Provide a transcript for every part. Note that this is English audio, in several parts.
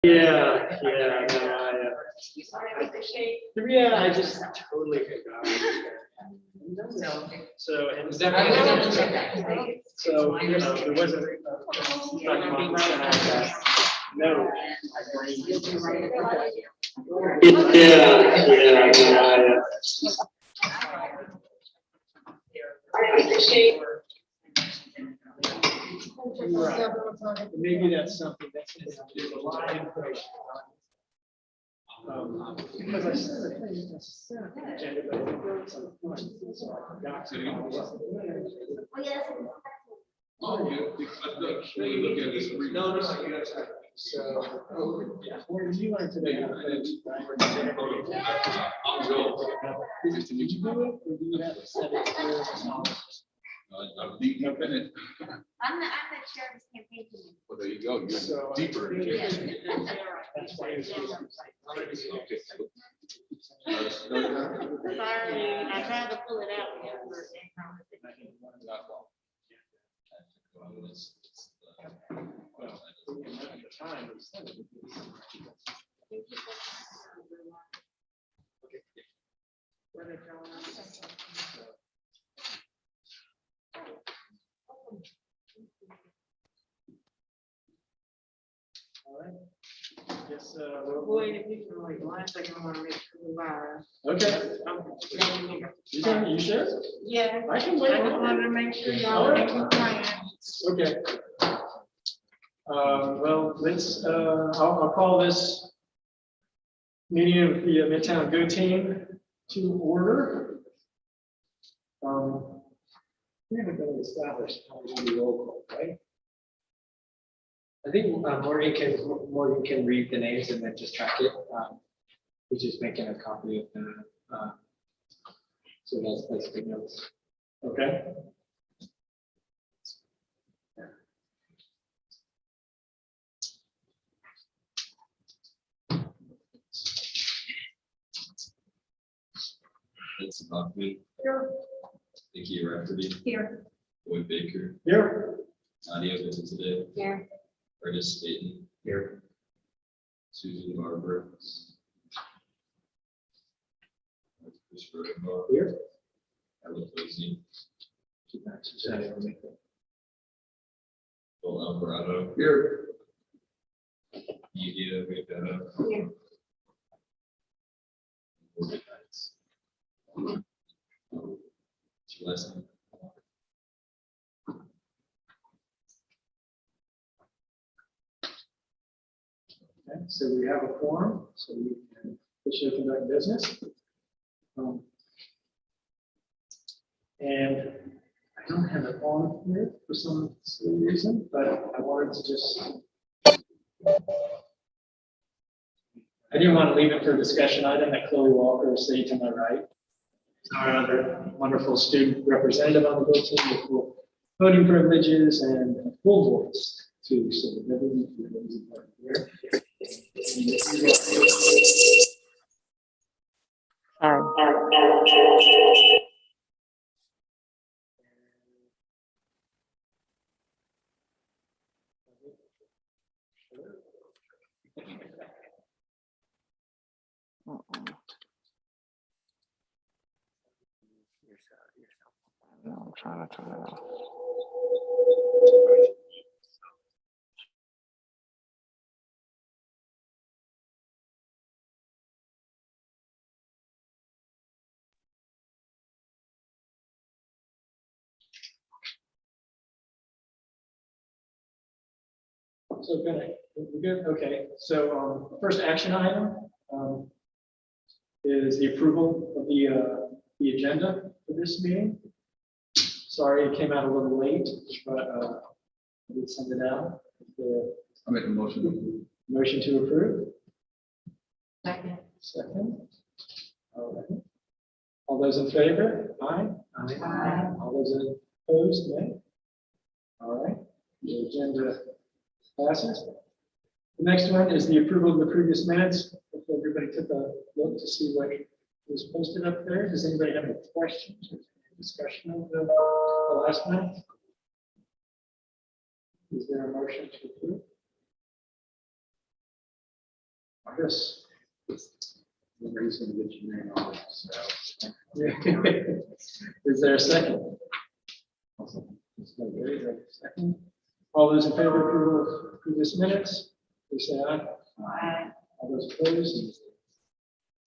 Yeah, yeah, no, I just totally forgot. So, and so, you know, there wasn't. No. Right. Maybe that's something that's there's a lot of information. Because I said the thing, agenda, but I think there was some point, so I forgot to. No, so, what did you learn today? I'll go. Did you do it, or do you have to set it here? I'm deep in it. I'm the chair of this campaign committee. Well, there you go. You're So, deeper. that's why it's just. Okay. Sorry, I tried to pull it out. All right. Yes, Boy, if you can wait 1 second, I want to make sure we're live. okay. You sure? Yeah. I can wait. I just wanted to make sure y'all are compliant. Okay. Well, let's, I'll call this meeting of the Midtown Go Team to order. We haven't really established how we do roll call, right? I think Morgan can read the names and then just track it. He's just making a copy of the, so that's good notes. Okay. It's about me. Here. Nikki Rafferty, Here. Boyd Baker, Here. Nadia Vincent today, Here. Curtis Staten, Here. Susan Barber. Christopher Rimbaugh, Here. Ella Posey, Here. Bill Alvarado, Here. Yevia Rivera. Here. Morgan Knights. What's your last name? Okay, so we have a forum, so we can officially conduct business. And I don't have it on here for some silly reason, but I wanted to just. I didn't want to leave it for a discussion item that Chloe Walker is sitting to my right. Our other wonderful student representative on the board team with full voting privileges and a full voice too. So everything is important here. I'm trying to turn it off. So good. We're good. Okay. So first action item is the approval of the agenda for this meeting. Sorry, it came out a little late, but I did send it out. I make a motion. Motion to approve. Second. Second. All right. All those in favor? Aye. Aye. All those opposed? Nay. All right. The agenda passes. The next one is the approval of the previous minutes. If everybody took a look to see what was posted up there, does anybody have any questions or discussion of the last minute? Is there a motion to approve? Chris. Nobody's gonna get your name on it, so. Is there a second? Second. All those in favor of approval of previous minutes, please say aye. Aye. All those opposed?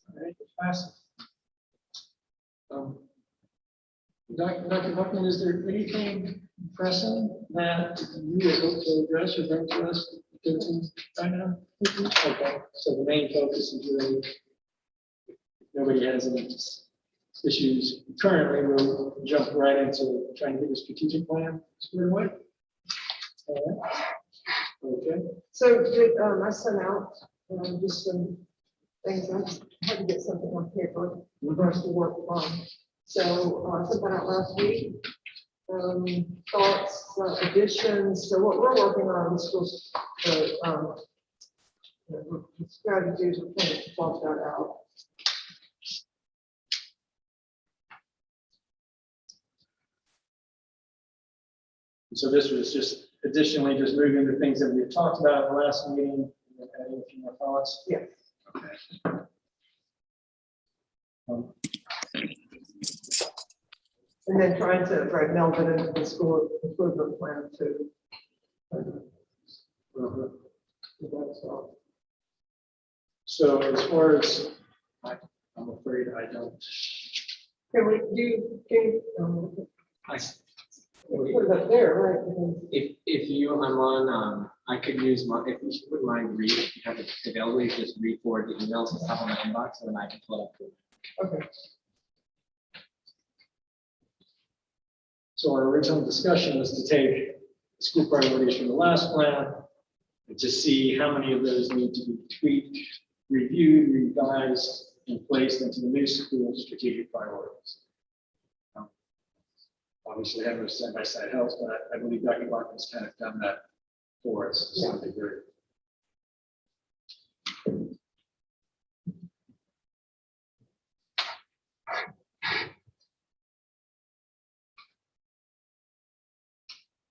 All right, it passes. Dr. Buckman, is there anything pressing that you would hope to address or bring to us right now? Okay, so the main focus is really, if nobody has any issues currently, we'll jump right into trying to get a strategic plan squared away. All right. Okay. So did, I sent out, just some things, I had to get something on paper for us to work on. So, I sent that out last week. Thoughts, additions, so what we're working on is just the strategies, we're trying to talk that out. So this was just additionally just moving the things that we had talked about in the last meeting, and adding a few more thoughts. Yeah. Okay. And then trying to meld it into the school improvement plan too. That's all. So as far as, I'm afraid I don't. Can we do, put it up there, right? If you, I'm on, I could use my, if you wouldn't mind read, if you have it available, you just re-forward the emails and stuff on my inbox, and then I can pull up. Okay. So our original discussion was to take school priorities from the last plan and to see how many of those need to be tweaked, reviewed, revised, and placed into the new school strategic priorities. Obviously, having those side by side helps, but I believe Dr. Bachman's kind of done that for us to some degree.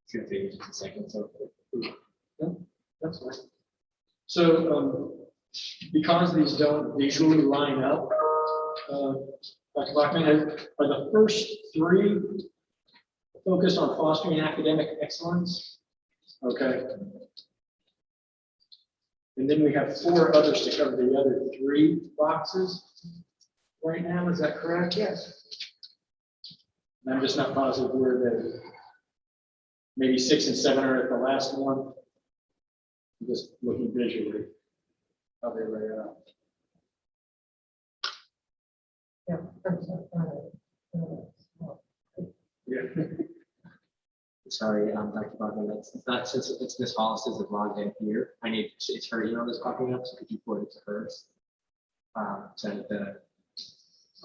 It's gonna take just a second, so. That's fine. So, because these don't visually line up, Dr. Bachman, are the first three focused on fostering academic excellence? Okay. And then we have 4 others to cover the other 3 boxes right now, is that correct? Yes. And I'm just not positive where the, maybe 6 and 7 are at the last one. I'm just looking visually how they lay out. Yeah. I'm sorry. Yeah. Sorry, Dr. Bachman, that's not, since it's Ms. Hollis's is logged in here, I need, it's her email that's popping up, so could you forward it to hers? So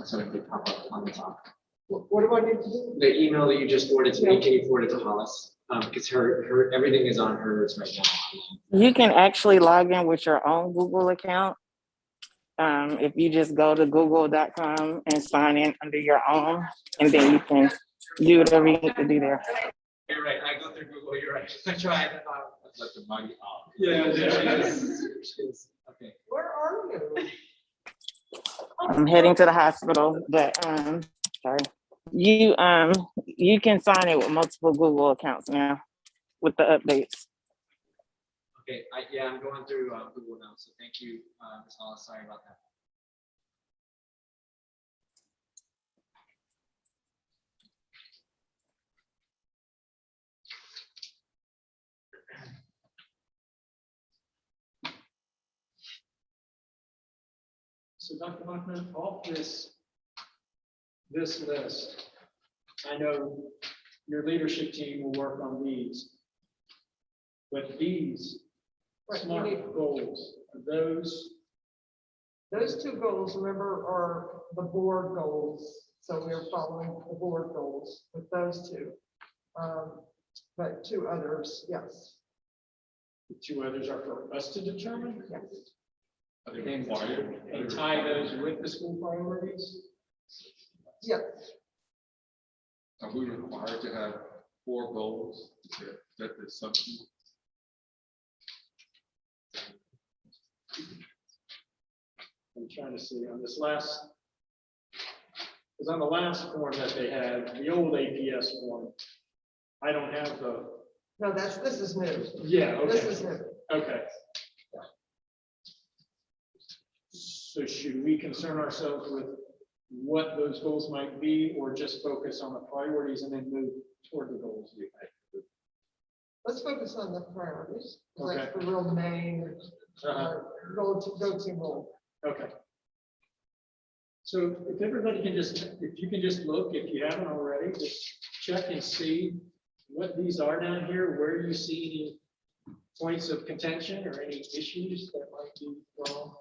so it could pop up on the top. What do I need to do? The email that you just forwarded to me, can you forward it to Hollis? Because her, everything is on hers right now. You can actually log in with your own Google account. If you just go to google.com and sign in under your own, and then you can do whatever you need to do there. You're right, I go through Google, you're right. I tried. Let the money off. Yeah, Okay. Where are you? I'm heading to the hospital, but sorry. You can sign it with multiple Google accounts now with the updates. Okay, yeah, I'm going through Google now, so thank you, Ms. Hollis, sorry about that. So Dr. Bachman, off this list, I know your leadership team will work on these. But these Right, SMART we need- goals, are those, Those 2 goals, remember, are the board goals. So we are following the board goals with those 2. But 2 others, yes. the 2 others are for us to determine? Yes. Are they required? And tie those with the school priorities? Yes. Are we required to have 4 goals that is something? I'm trying to see on this last, because on the last form that they had, the old APS form, I don't have the, No, this is new. yeah, This okay, is new. okay. So should we concern ourselves with what those goals might be, or just focus on the priorities and then move toward the goals? Let's focus on the priorities. 'Cause Okay. That's the real main, go-to goal. Okay. So if everybody can just, if you can just look, if you haven't already, just check and see what these are down here, where you see any points of contention or any issues that might be wrong.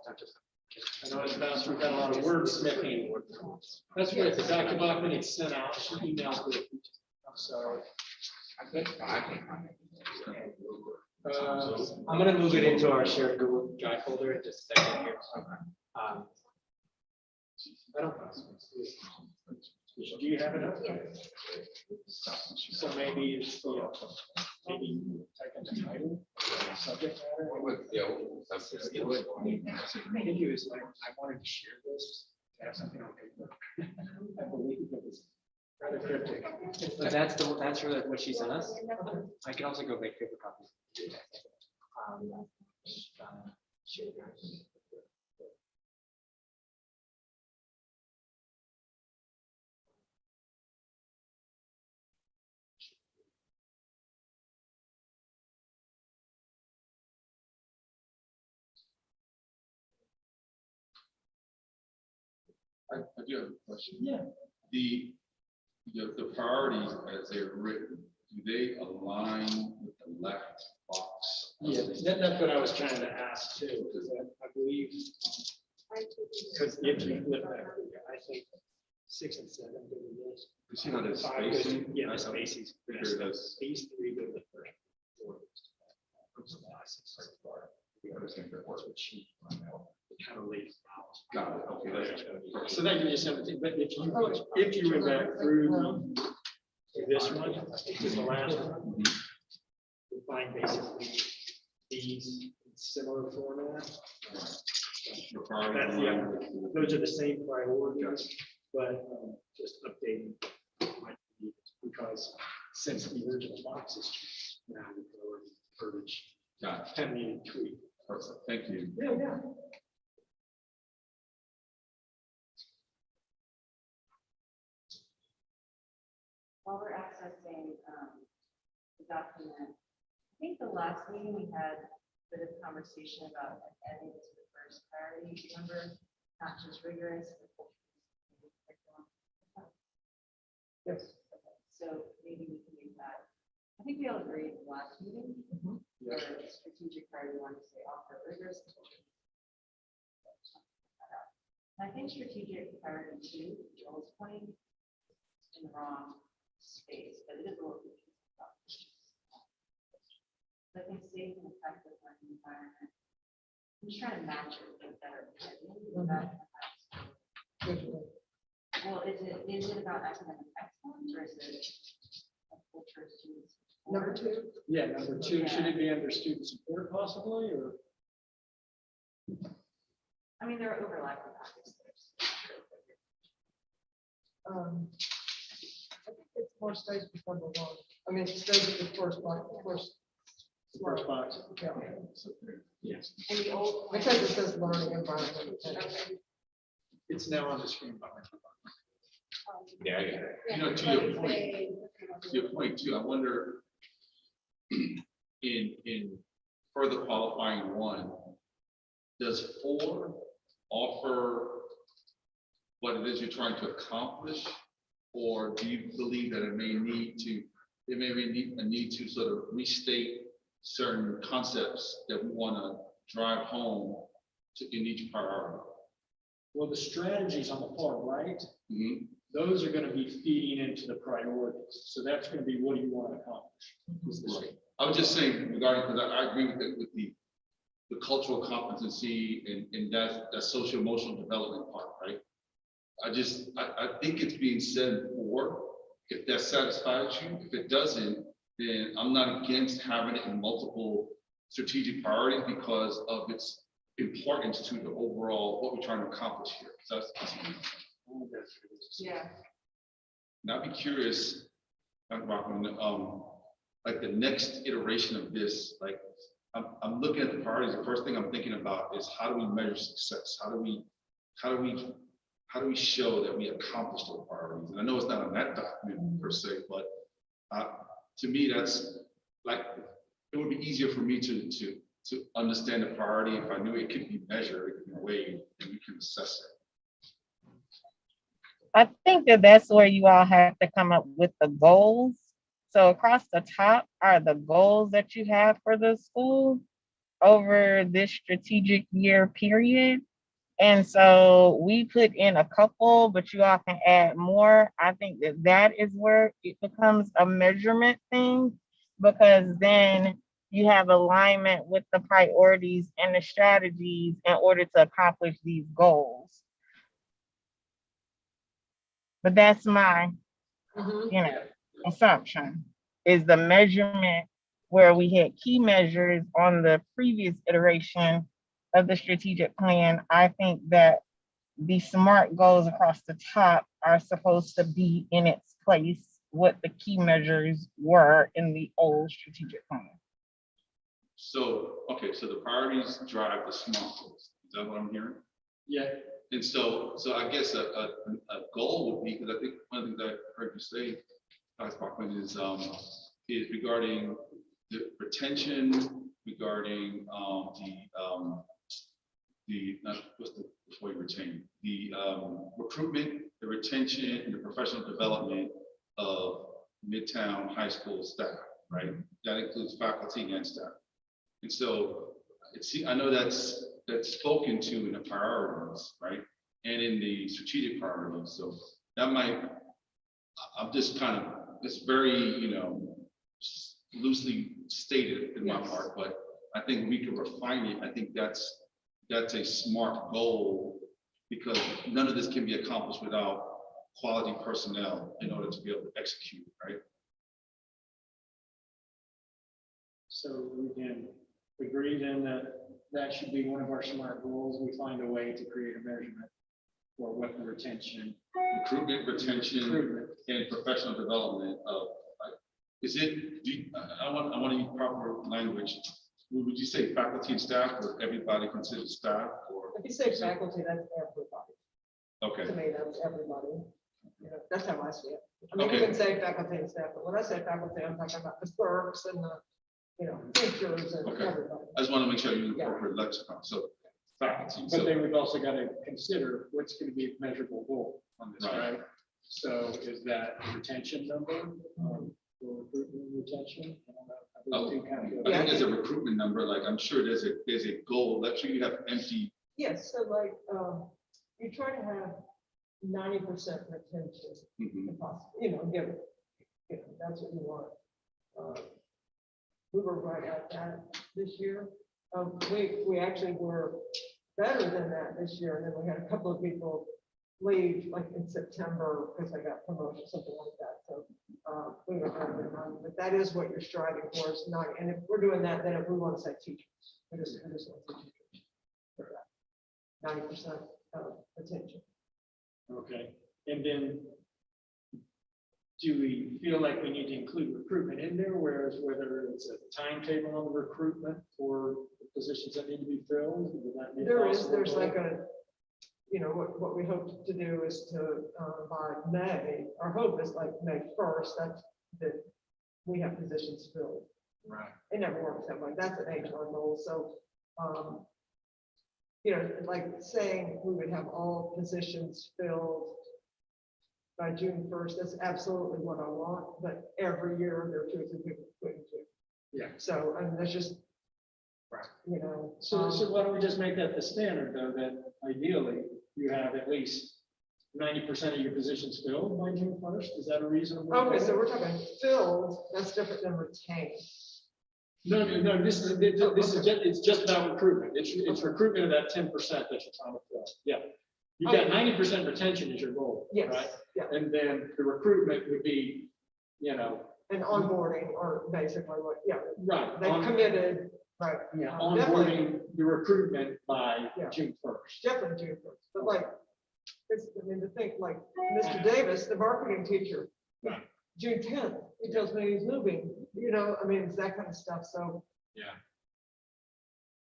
I know it's bounced, we've got a lot of wordsmithing. That's what it's, Dr. Bachman had sent out, she emailed it. I'm sorry. I'm gonna move it into our shared Google Drive folder in just a second here. I don't. Do you have it up? So maybe it's the, maybe type in the title, subject matter. I think it was like, I wanted to share this, to have something on paper. I believe it was rather cryptic. But that's really what she sent us. I can also go make paper copies. Shared Drive. I do have a question. Yeah. The priorities as they're written, do they align with the left box? Yeah, that's what I was trying to ask too, because I believe, because if you flip that, I think 6 and 7 go to this. You see how there's 5 goes to- spacing? Yeah, spaces. Here it is. These 3 go to the first. 4 goes to kind of lays out. Got it, okay, that's. So that gives you something, but if you went back through this one, to the last one, you find basically these similar format. The priority That's those are the same priorities, but just updating might be because since the original box is changed, now the priority verbiage Got it. can be tweaked. Perfect, thank you. Yeah. While we're accessing the document, I think the last meeting we had a bit of conversation about adding to the first priority, remember, not just rigorous. But curriculum. Yes. So maybe we can use that. I think we all agreed in the last meeting, Yeah. or strategic priority, one to say offer rigorous. I think strategic priority 2, Joel's point, in the wrong space, but it is a little bit. I think safe and effective learning environment. I'm just trying to match it with better. Well, is it about academic excellence or is it a culture of students? Number 2. Yeah, number 2, should it be under student support possibly, or? I mean, there are overlapping topics there. I think it's more stays with number 1. I mean, it stays with the first one, First box. Yeah. Yes, And the old. Because it says learning environment. Okay. it's now on the screen. behind you. Yeah, you know, to your point too, I wonder in further qualifying 1, does 4 offer what it is you're trying to accomplish? Or do you believe that it may need to sort of restate certain concepts that we want to drive home in each priority? Well, the strategies on the far right, Mhm. those are going to be feeding into the priorities. So that's going to be, what do you want to accomplish? Is the Right. I was just saying regarding, because I agree with the cultural competency and that social emotional development part, right? I think it's being said before, if that satisfies you. If it doesn't, then I'm not against having it in multiple strategic priorities because of its importance to the overall, what we're trying to accomplish here. So Yeah. and I'd be curious, Dr. Bachman, like the next iteration of this, like, I'm looking at the priorities. The first thing I'm thinking about is how do we measure success? How do we show that we accomplished those priorities? And I know it's not on that document per se, but to me, that's like, it would be easier for me to understand the priority if I knew it could be measured, it could be weighed, and we can assess it. I think that that's where you all have to come up with the goals. So across the top are the goals that you have for the school over this strategic year period. And so we put in a couple, but you all can add more. I think that that is where it becomes a measurement thing, because then you have alignment with the priorities and the strategies in order to accomplish these goals. But that's my, assumption, is the measurement where we had key measures on the previous iteration of the strategic plan. I think that the SMART goals across the top are supposed to be in its place, what the key measures were in the old strategic plan. So, okay, so the priorities drive the SMART goals. Is that what I'm hearing? Yeah. And so I guess a goal would be, because I think one of the things I heard you say, Dr. Bachman, is regarding the retention, regarding before you retain, the recruitment, the retention, and the professional development of Midtown High School staff, right? That includes faculty and staff. And so I know that's spoken to in the priorities, right? And in the strategic priorities. So that might, I'm just kind of, it's very, loosely stated in my part, but I think we can refine it. I think that's a SMART goal, because none of this can be accomplished without quality personnel in order to be able to execute, right? So we can agree then that that should be one of our SMART goals. We find a way to create a measurement for what the retention. Recruitment, retention, and professional development of, is it, I want to use proper language. Would you say faculty and staff, or everybody considered staff, or? If you say faculty, that's everybody. Okay. To me, that's everybody. That's how I see it. I mean, you Okay. can say faculty and staff, but when I say faculty, I'm talking about the clerks and the, teachers and Okay. everybody. I just want to make sure you incorporate lexicon. So faculty. But So, then we've also got to consider what's going to be a measurable goal on this, Right. right? So is that a retention number, for recruitment and retention? I don't know how those two kind of go. I think there's a recruitment number. Like, I'm sure there's a goal. Let's sure you have empty. Yes, so like, you try to have 90% retention, Mhm. if possible, give it, that's what you want. We were right at that this year. We actually were better than that this year, and then we had a couple of people leave, like in September, because I got promoted, something like that. So we were better than that. But that is what you're striving for, is not. And if we're doing that, then if we want to say teachers, we just want to say teachers. 90% retention. Okay, and then do we feel like we need to include recruitment in there, whereas whether it's a timetable on the recruitment for the positions that need to be filled? Would that be possible? There's like a, what we hope to do is to, by May, our hope is like May 1st, that we have positions filled. Right. It never works that way. That's an HR goal. So, like saying we would have all positions filled by June 1st, that's absolutely what I want, but every year there are 2 or 3 people quitting too. Yeah. So, that's just, Right. So, why don't we just make that the standard, though, that ideally you have at least 90% of your positions filled by June 1st? Is that a reasonable? okay, so we're talking filled, that's different than retained. No, this is just, it's just about recruitment. It's recruitment of that 10% that you're trying to fill. Yeah. You've got 90% retention is your goal, Yes, right? yeah. And then the recruitment would be, And onboarding, or basically what, right. they committed, Right. Yeah, Definitely. onboarding the recruitment by Yeah. June 1st. Definitely June first, but like, it's, I mean, to think like, Mr. Davis, the marketing teacher, Right. June 10th, he tells me he's moving, I mean, it's that kind of stuff, so.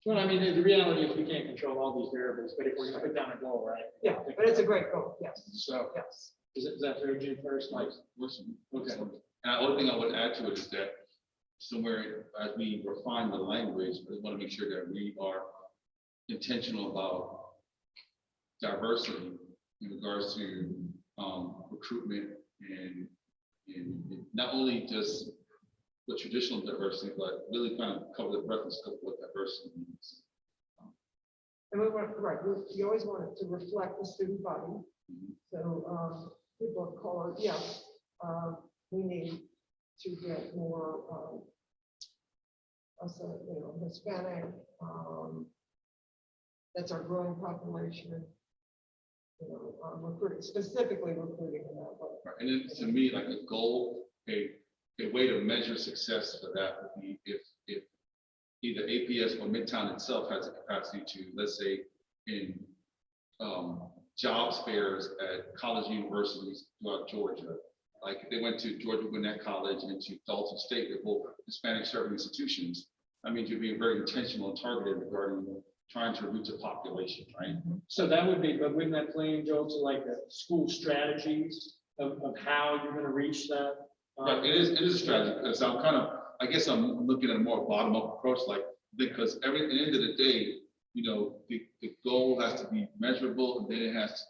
Well, I mean, the reality is we can't control all these variables, but if we're gonna put down a goal, right? Yeah, but it's a great goal, yes, So, yes. is that fair, June 1st, Mike? Okay. And the only thing I would add to it is that somewhere as we refine the language, we want to make sure that we are intentional about diversity in regards to recruitment and not only just the traditional diversity, but really kind of cover the breadth of what diversity means. And we want, right, you always want it to reflect the student body. So, people of color, yes, we need to get more, also, Hispanic, that's our growing population. Recruiting, specifically recruiting in that way. Right. And then to me, like a goal, a way to measure success for that would be if either APS or Midtown itself has the capacity to, let's say, in jobs fairs at college universities throughout Georgia. Like if they went to Georgia Gwinnett College and to Dalton State, they're both Hispanic serving institutions. I mean, you're being very intentional and targeted regarding trying to reach a population, right? So that would be, but wouldn't that play in, Joel, to like the school strategies of how you're gonna reach that? But it is a strategy because I guess I'm looking at a more bottom-up approach, like, because at the end of the day, the goal has to be measurable, and then it has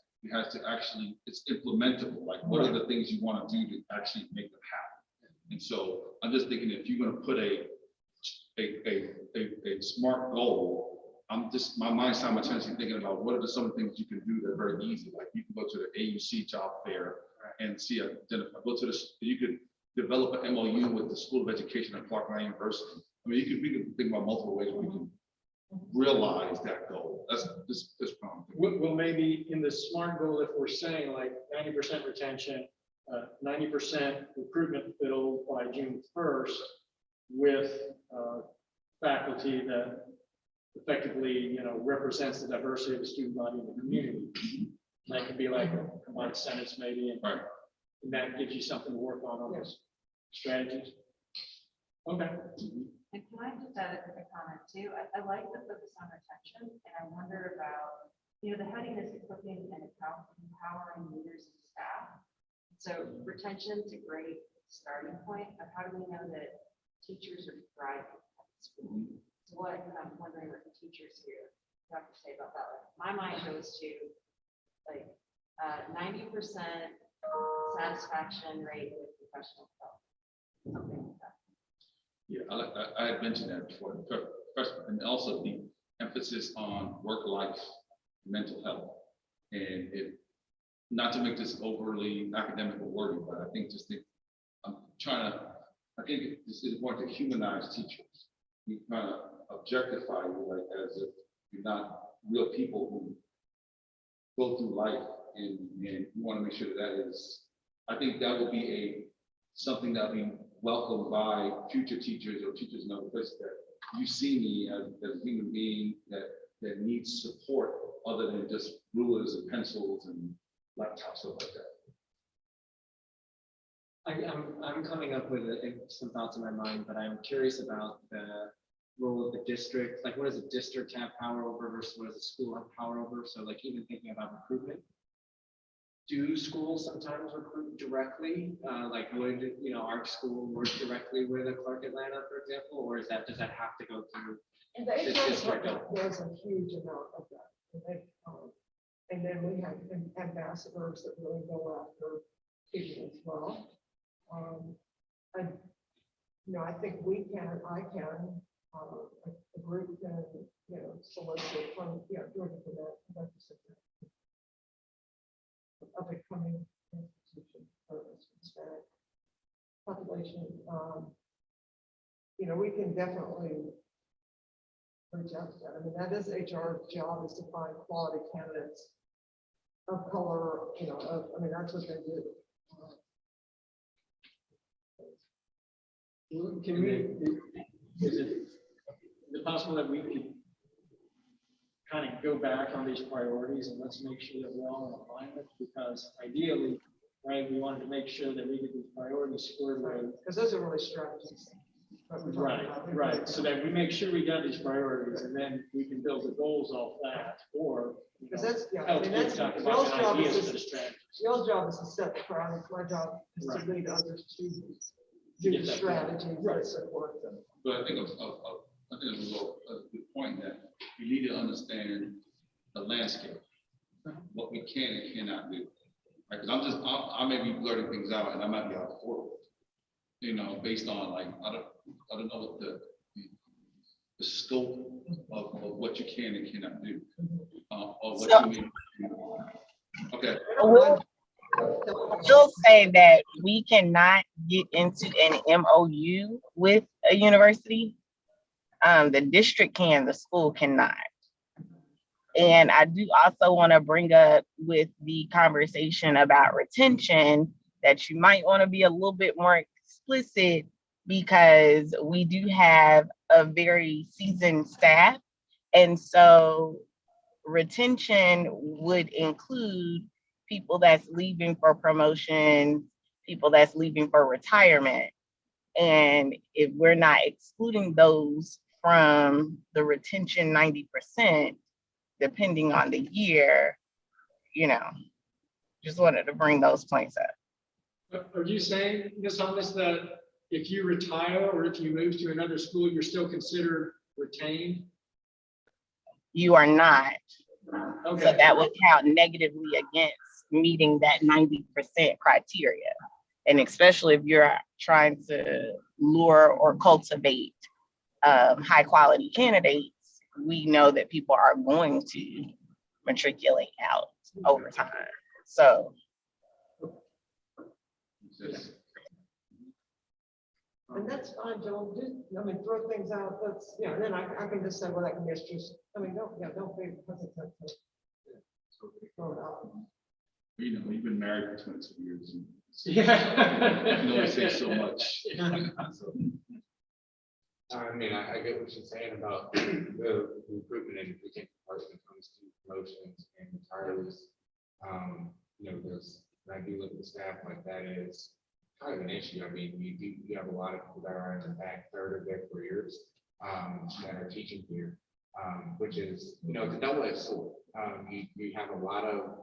to actually, it's implementable. Like, what are the things you want to do to actually make them happen? And so I'm just thinking, if you're going to put a smart goal, my mind's simultaneously thinking about what are some of the things you can do that are very easy. Like you can go to the AUC job fair and you could develop an MOU with the School of Education at Clark Atlanta University. I mean, we can think about multiple ways we can realize that goal. That's this problem. Well, maybe in the SMART goal, if we're saying like 90% retention, 90% recruitment filled by June 1st with faculty that effectively, represents the diversity of the student body in the community. That could be like a combined sentence maybe, and Right. that gives you something to work on those strategies. Okay. And can I just add a comment too? I like the focus on retention, and I wonder about, the heading is equipping and empowering leaders and staff. So retention's a great starting point of how do we know that teachers are thriving at school? So what, I'm wondering what the teachers here have to say about that. Like, my mind goes to like 90% satisfaction rate with professional development, something like that. Yeah, I had mentioned that before, and also the emphasis on work-life mental health. And not to make this overly academic or wordy, but I think I think this is important to humanize teachers. We kind of objectify you like as if you're not real people who go through life, and we want to make sure that is, I think that will be something that will be welcomed by future teachers or teachers in other places, that you see me as a human being that needs support other than just rulers and pencils and laptops, stuff like that. I'm coming up with some thoughts in my mind, but I'm curious about the role of the district. Like, what does a district have power over versus what does a school have power over? So, like, even thinking about recruitment, do schools sometimes recruit directly? Like, would our school work directly with a Clark Atlanta, for example, or does that have to go through? And the HR department does a huge amount of that. And then we have ambassadors that really go after people as well. I think I can, a group can, solicit from, Georgia for that, up and coming institution for Hispanic population. We can definitely reach out to that. I mean, that is HR's job, is to find quality candidates of color, that's what they do. Can we, is it it possible that we could kind of go back on these priorities and let's make sure that we're all in alignment? Because ideally, right, we wanted to make sure that we get these priorities squared away. Because those are really strategies. that we're talking Right, about. right, so that we make sure we got these priorities, and then we can build the goals off that, or, you Because know, that's, yeah, I help mean, you that's, talk Bill's about job ideas is for the to, strategy. Bill's job is to set the priorities, my job is to Right. lead others to To do get the that done. strategies Right. that support them. But I think it's a good point that we need to understand the landscape, what we can and cannot do. Because I may be blurting things out and I might be out of order, you know, based on like, I don't know what the scope of what you can and cannot do. Or what So- you mean. Okay, We'll say that we cannot get into an MOU with a university. The district can, the school cannot. And I do also want to bring up with the conversation about retention that you might want to be a little bit more explicit, because we do have a very seasoned staff. And so retention would include people that's leaving for promotion, people that's leaving for retirement. And if we're not excluding those from the retention 90%, depending on the year, you know, just wanted to bring those points up. Are you saying, Ms. Thomas, that if you retire or if you move to another school, you're still considered retained? You are not. So Okay, that would count negatively against meeting that 90% criteria. And especially if you're trying to lure or cultivate high quality candidates, we know that people are going to matriculate out over time. So And that's fine, Joel, just, I mean, throw things out, that's, you know, and then I can just say, well, that can be just, I mean, don't be hesitant to throw it out. you know, we've been married for 22 years. And yeah. you can only say so much. I mean, I get what you're saying about the recruitment and retention part when it comes to promotions and retirees. You know, because when I do look at the staff, like that is kind of an issue. I mean, we have a lot of people that are in the back third of their careers that are teaching here, which is, you know, it's a double-edged sword. You have a lot of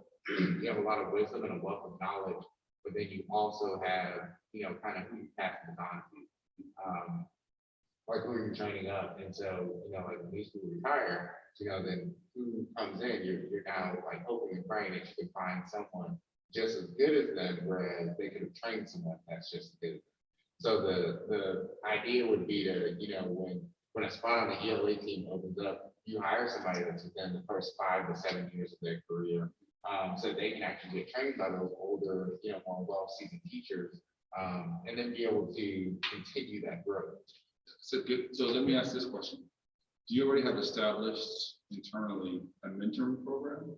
wisdom and a wealth of knowledge, but then you also have, you know, kind of who you pass the baton to. Like who you're training up, and so, you know, like when these people retire, you know, then who comes in, you're now like hoping and praying that you can find someone just as good as them, whereas they could have trained someone that's just as good as them. So the idea would be to, you know, when a spot on the ELA team opens up, you hire somebody that's within the first 5 to 7 years of their career, so they can actually get trained by those older, you know, more well-seasoned teachers, and then be able to continue that growth. So let me ask this question. Do you already have established internally a mentoring program?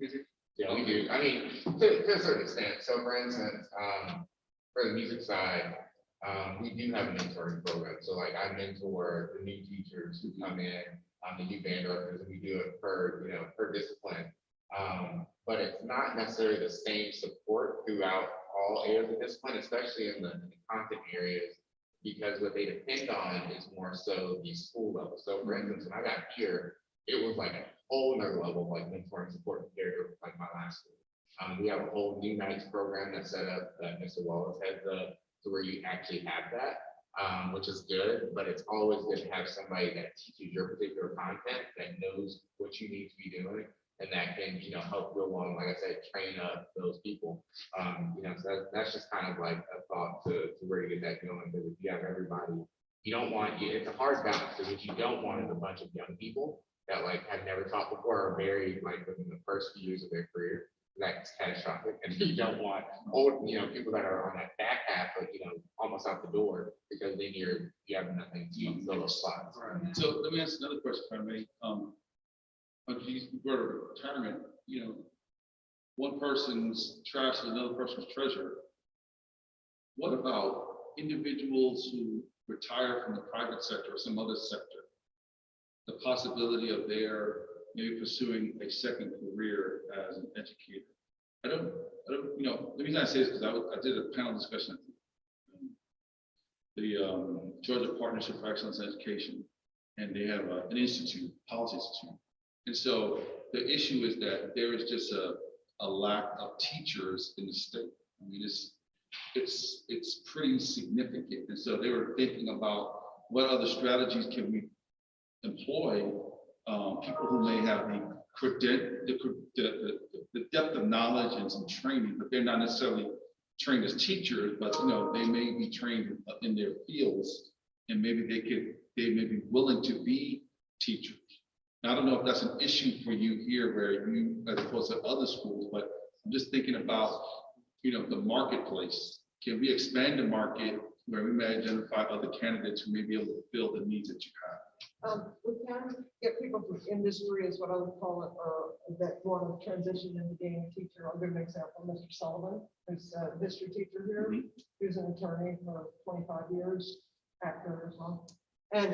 Yeah, we do. I mean, to a certain extent. So for instance, for the music side, we do have a mentoring program. So like I mentor the new teachers who come in, the new band directors, and we do it per, you know, per discipline. But it's not necessarily the same support throughout all areas of discipline, especially in the content areas, because what they depend on is more so the school level. So for instance, when I got here, it was like a whole nother level of like mentoring support compared to like my last school. We have a whole new nights program that's set up that Mr. Wallace heads up, to where you actually have that, which is good, but it's always good to have somebody that teaches your particular content, that knows what you need to be doing, and that can, you know, help go along, like I said, train up those people. You know, so that's just kind of like a thought to where to get that going, because if you have everybody, you don't want, it's a hard balance, because what you don't want is a bunch of young people that like have never taught before, or very like within the first few years of their career. That's catastrophic, and you don't want old, you know, people that are on that back half, like, you know, almost out the door, because then you have nothing to fill those slots. So let me ask another question, if I may. But you brought a retirement, you know, one person's trash is another person's treasure. What about individuals who retire from the private sector or some other sector? the possibility of their maybe pursuing a second career as an educator. I don't, the reason I say this because I did a panel discussion at the Georgia Partnership for Excellence in Education, and they have an institute, policy institute. And so the issue is that there is just a lack of teachers in the state. I mean, it's pretty significant. And so they were thinking about what other strategies can we employ, people who may have the depth of knowledge and some training, but they're not necessarily trained as teachers, but they may be trained in their fields, and maybe they may be willing to be teachers. Now, I don't know if that's an issue for you here, where you, as opposed to other schools, but I'm just thinking about, the marketplace. Can we expand the market where we may identify other candidates who may be able to fill the needs that you have? We can get people from industry is what I would call it, or that want to transition into being a teacher. I'll give an example. Mr. Sullivan, who's a history teacher here, who's an attorney for 25 years, actor as well. And,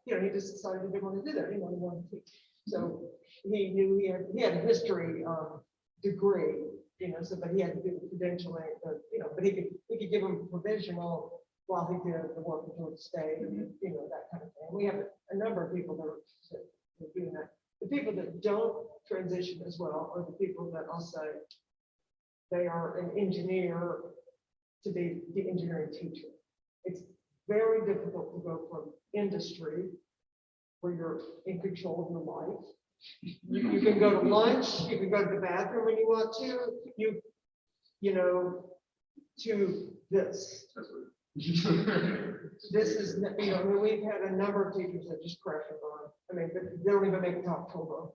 he just decided he didn't want to do that. He wanted to teach. So he knew he had a history degree, but he had to do the credentialing, but he could give him provisional while he did the work at Georgia State, that kind of thing. We have a number of people that are doing that. The people that don't transition as well are the people that I'll say they are an engineer to be the engineering teacher. It's very difficult to go from industry, where you're in control of your life. You can go to lunch, you can go to the bathroom when you want to, to this. This is, we've had a number of teachers that just crash and burn. I mean, they don't even make it to October,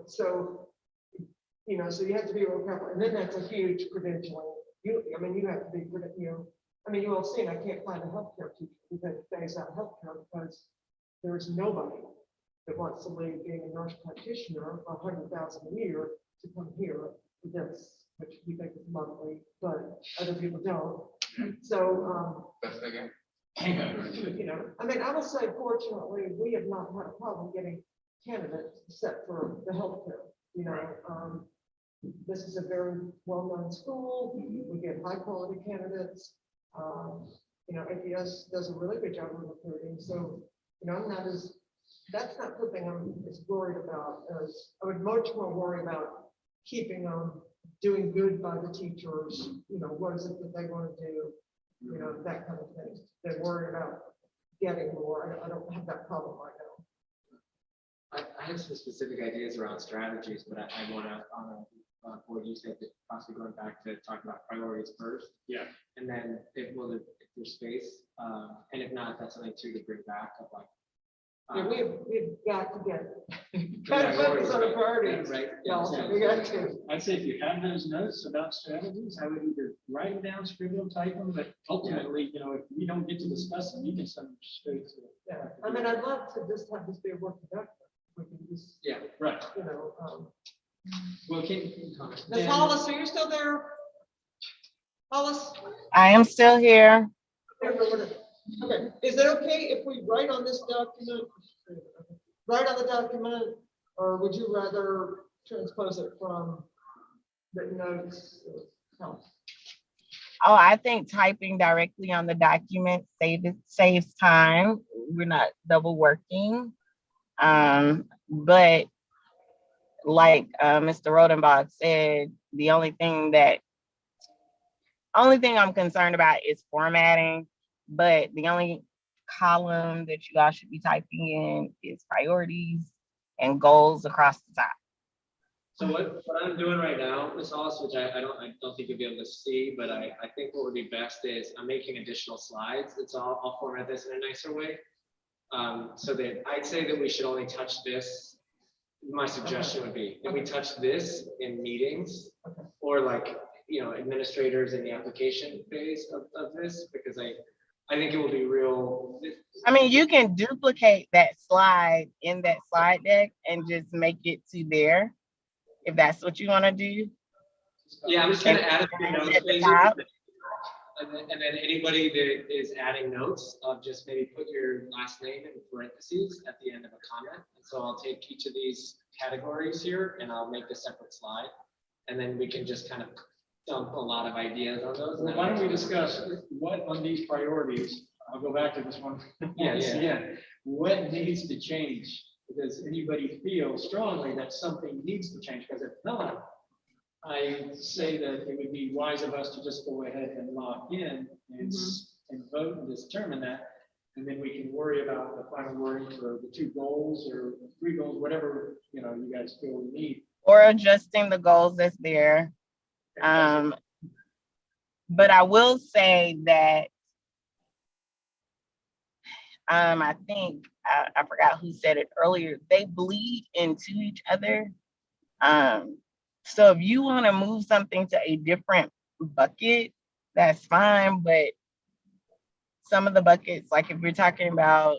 so you have to be real careful. And then that's a huge credentialing. You have to be, you all seen, I can't find a healthcare teacher because it phase out healthcare because there is nobody that wants to leave being a nurse practitioner for $100,000 a year to come here for this, which we think is lovely, but other people don't. So, That's again. I will say, fortunately, we have not had a problem getting candidates except for the healthcare. This is a very well-known school. We get high-quality candidates. APS does a really good job of recruiting. So, that's not something I'm as worried about as I would much more worry about keeping them doing good by the teachers. What is it that they want to do? That kind of thing. They're worried about getting more. I don't have that problem right now. I have some specific ideas around strategies, but I want to, on what you said, that possibly going back to talk about priorities first. Yeah. And then if there's space, and if not, that's something too to bring back of like. We've got to get kind of focus on the priorities. Right. Yeah, we got to. I'd say if you have those notes about strategies, I would either write them down, scribble them, type them, but ultimately, if we don't get to discuss them, you can send them straight to. Yeah, I'd love to just have this be a work production. We can just, Right. Well, Ms. Hollis, are you still there? Hollis? I am still here. Okay, is it okay if we write on this document, or would you rather transpose it from written notes? No. Oh, I think typing directly on the document saves time. We're not double working. But like Mr. Rodenbach said, the only thing I'm concerned about is formatting, but the only column that you all should be typing in is priorities and goals across the top. So what I'm doing right now, Ms. Hollis, which I don't think you'll be able to see, but I think what would be best is I'm making additional slides. I'll format this in a nicer way. So that I'd say that we should only touch this. My suggestion would be if we touch this in meetings or administrators in the application phase of this, because I think it will be real. I mean, you can duplicate that slide in that slide deck and just make it to there, if that's what you want to do. Yeah, I'm just gonna add a few notes At the pages. top. and then anybody that is adding notes, just maybe put your last name in parentheses at the end of a comment. And so I'll take each of these categories here and I'll make a separate slide. And then we can just kind of dump a lot of ideas on those. Well, why don't we discuss what on these priorities, I'll go back to this one. Yeah. Again, what needs to change? Does anybody feel strongly that something needs to change? Because if not, I say that it would be wise of us to just go ahead and lock in and, and vote and determine that. And then we can worry about the final wording for the 2 goals or 3 goals, whatever, you know, you guys feel we need. Or adjusting the goals that's there. But I will say that I think I forgot who said it earlier, they bleed into each other. So if you want to move something to a different bucket, that's fine. But some of the buckets, like if you're talking about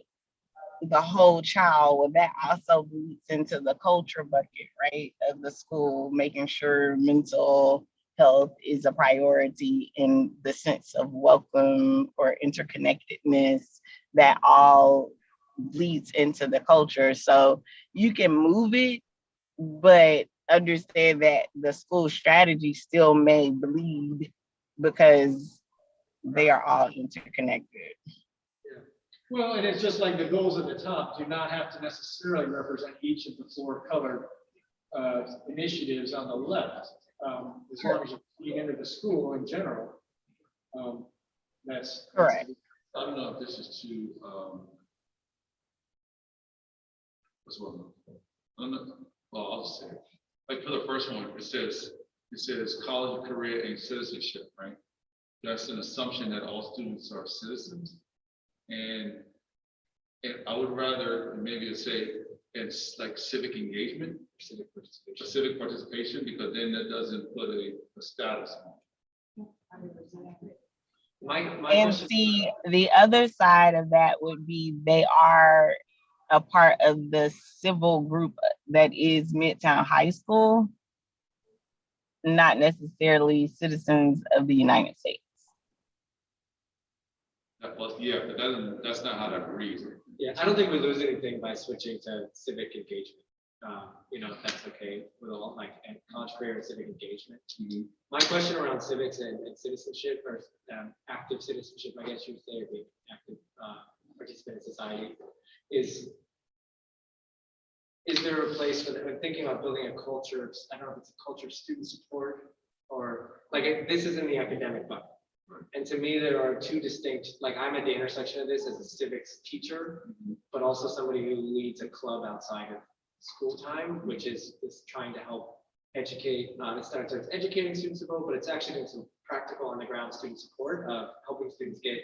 the whole child, well, that also bleeds into the culture bucket, right? Of the school, making sure mental health is a priority in the sense of welcome or interconnectedness that all bleeds into the culture. So you can move it, but understand that the school strategy still may bleed because they are all interconnected. Well, and it's just like the goals at the top do not have to necessarily represent each of the 4 colored initiatives on the left. As long as you feed into the school in general, that's Correct. I don't know if this is too, what's one? I don't know. Well, I'll just say, it. Like for the first one, it says college, career, and citizenship, right? That's an assumption that all students are citizens. And I would rather maybe say it's like civic engagement, civic participation, because then that doesn't put a status on it. My And question- see, the other side of that would be they are a part of the civil group that is Midtown High School, not necessarily citizens of the United States. Yeah, but that's not how that reads. Yeah, I don't think we lose anything by switching to civic engagement. You know, if that's okay with all like and college career and civic engagement. My question around civics and citizenship or active citizenship, I guess you would say, or being active participant in society, is there a place for that? I'm thinking about building a culture. I don't know if it's a culture of student support or like this is in the academic bucket. And to me, there are 2 distinct, like I'm at the intersection of this as a civics teacher, but also somebody who leads a club outside of school time, which is trying to help educate, it starts with educating students about, but it's actually doing some practical on the ground student support of helping students get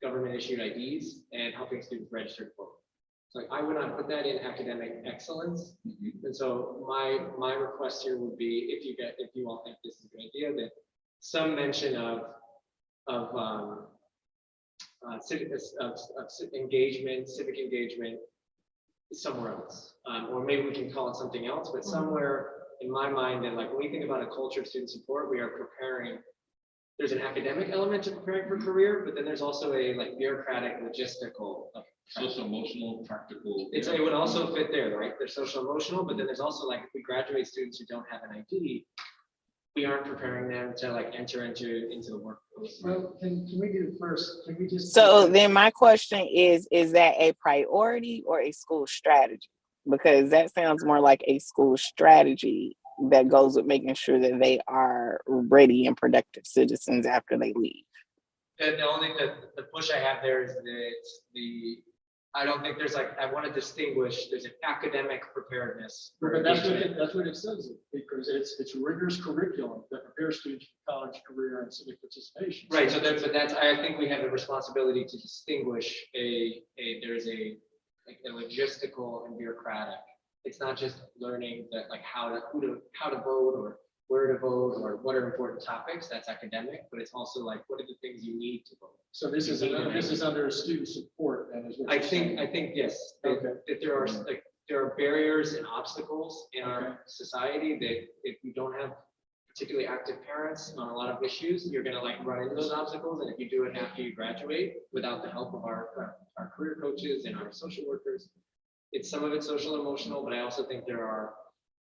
government issued IDs and helping students register to vote. So like, I would not put that in academic excellence. And so my request here would be, if you all think this is a good idea, that some mention of civic engagement somewhere else. Or maybe we can call it something else, but somewhere in my mind, and like when we think about a culture of student support, we are preparing, there's an academic element to preparing for career, but then there's also a like bureaucratic, logistical. Social, emotional, practical. It would also fit there, right? There's social emotional, but then there's also like if we graduate students who don't have an ID, we aren't preparing them to like enter into the workforce. Well, can we do first? Can we just? So then my question is that a priority or a school strategy? Because that sounds more like a school strategy that goes with making sure that they are ready and productive citizens after they leave. And the only the push I have there is that I don't think there's like, I want to distinguish, there's an academic preparedness. But that's what it says, because it's rigorous curriculum that prepares students for college, career, and civic participation. Right, so that's, I think we have the responsibility to distinguish there's a logistical and bureaucratic. It's not just learning that like how to vote or where to vote or what are important topics, that's academic, but it's also like, what are the things you need to vote? So this is under student support, and is what I you're think saying. yes, Okay. that there are barriers and obstacles in our society that if we don't have particularly active parents on a lot of issues, you're gonna like run into those obstacles, and if you do it after you graduate, without the help of our career coaches and our social workers, some of it's social emotional, but I also think there are,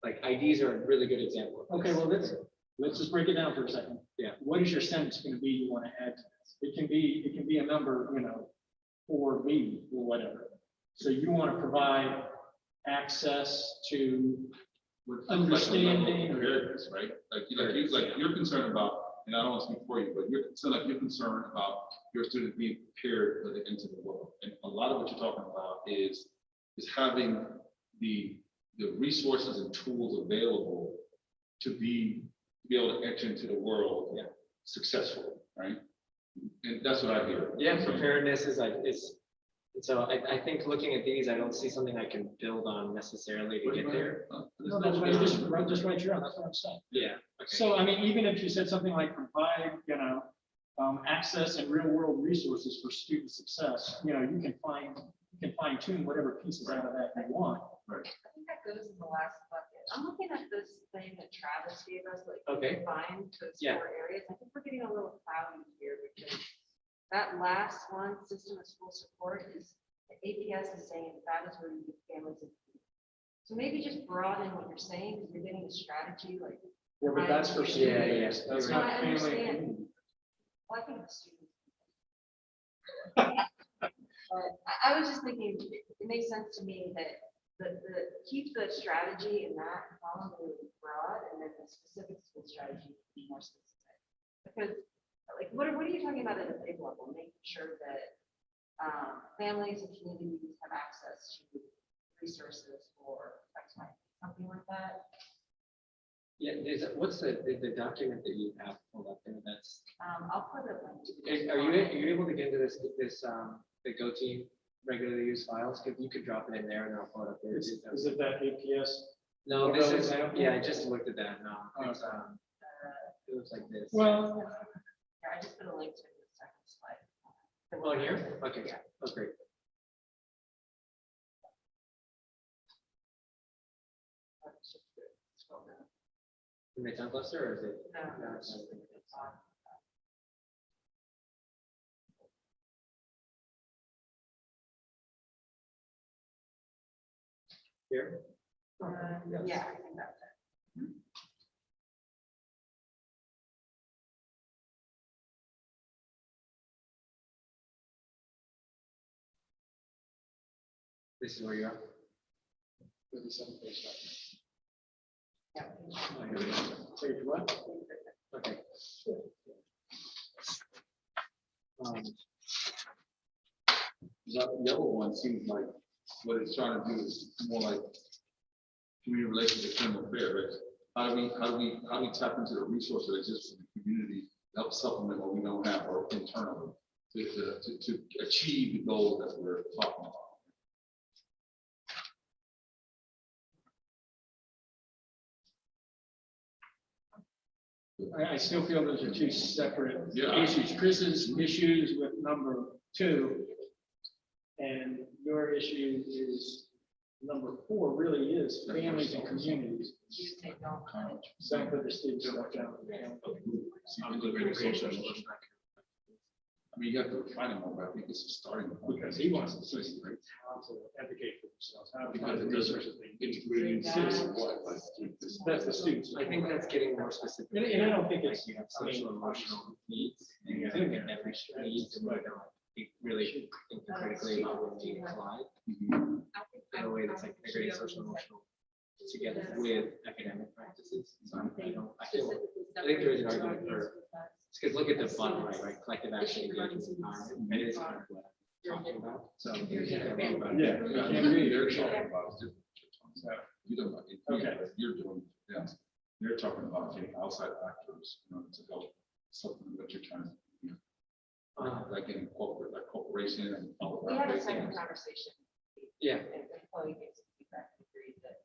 like, IDs are a really good example of this. Okay, well, let's just break it down for a second. Yeah. What is your sentence gonna be you wanna add to this? It can be a number, 4B or whatever. So you wanna provide access to With understanding. Awareness, right? You're concerned about, and I don't want to speak for you, but you're concerned about your student being prepared for the into the world. And a lot of what you're talking about is having the resources and tools available to be able to enter into the world successfully, right? And that's what I hear. Yeah, preparedness is and so I think looking at these, I don't see something I can build on necessarily to get there. No, that's why you just write your own, that's what I'm saying. Yeah. Okay. So, I mean, even if you said something like provide, access and real world resources for student success, you can fine tune whatever pieces out of that you want. I think that goes in the last bucket. I'm looking at this thing that Travis gave us, like, Okay. define those Yeah. 4 areas. I think we're getting a little cloudy here because that last one, system of school support, is the APS is saying that is where you get families. And so maybe just broaden what you're saying, because you're getting a strategy, like, Yeah, but that's for Yeah, student yeah, base, that's No, not I family. and understand. community. well, I think the students. But I was just thinking, it makes sense to me that keep the strategy in that column really broad, and then the specific school strategy be more specific. Because, like, what are you talking about at a big level? Making sure that families and communities have access to resources for X, Y, something like that. Yeah, what's the document that you have pulled up there? That's, I'll put a link to it. are you able to get into the Go Team regularly used files? Because you could drop it in there and I'll pull it up there. Is it that APS? No, Logo this is, example? yeah, I just looked at that. No, it's, Okay. it looks like this. Well, Yeah, I just put a link to it in the second slide. Oh, here? Okay, Yeah. oh, great. Scroll down. Can they tongue cluster or is it? No, it's not. it's on. Here? Yeah, I think that's it. This is where you are? 37 page. Yeah. Oh, here we go. Page what? Okay. The yellow one seems like what it's trying to do is more like community relations and criminal affairs, right? How do we tap into the resources that exist in the community to help supplement what we don't have or internally to achieve the goal that we're talking about? I still feel those are two separate Yeah. issues. Chris's issues with number 2. And your issue is number 4 really is families and communities. You say don't. Same for the students. I mean, you have to refine it more, but I think it's a starting point. Because he wants to see how to advocate for themselves, how to Because find the it doesn't resources they need. integrate into Citizens. what? That's the students. I think that's getting more specific. And I don't think it's, You have I mean, social emotional needs, and you have every needs, and we don't really think critically about what they collide in a way that's like integrating social emotional together with academic practices. So I think there is an argument for, because look at the bottom right, collective action engagement empowerment, and it is kind of what I'm talking about. So. Yeah. They're talking about is different. So, You don't, you're doing, yeah, they're talking about getting outside actors, to help something that you're trying to, like in corporate, like corporation and. We had a second conversation. Yeah. And the employee gets feedback, agreed that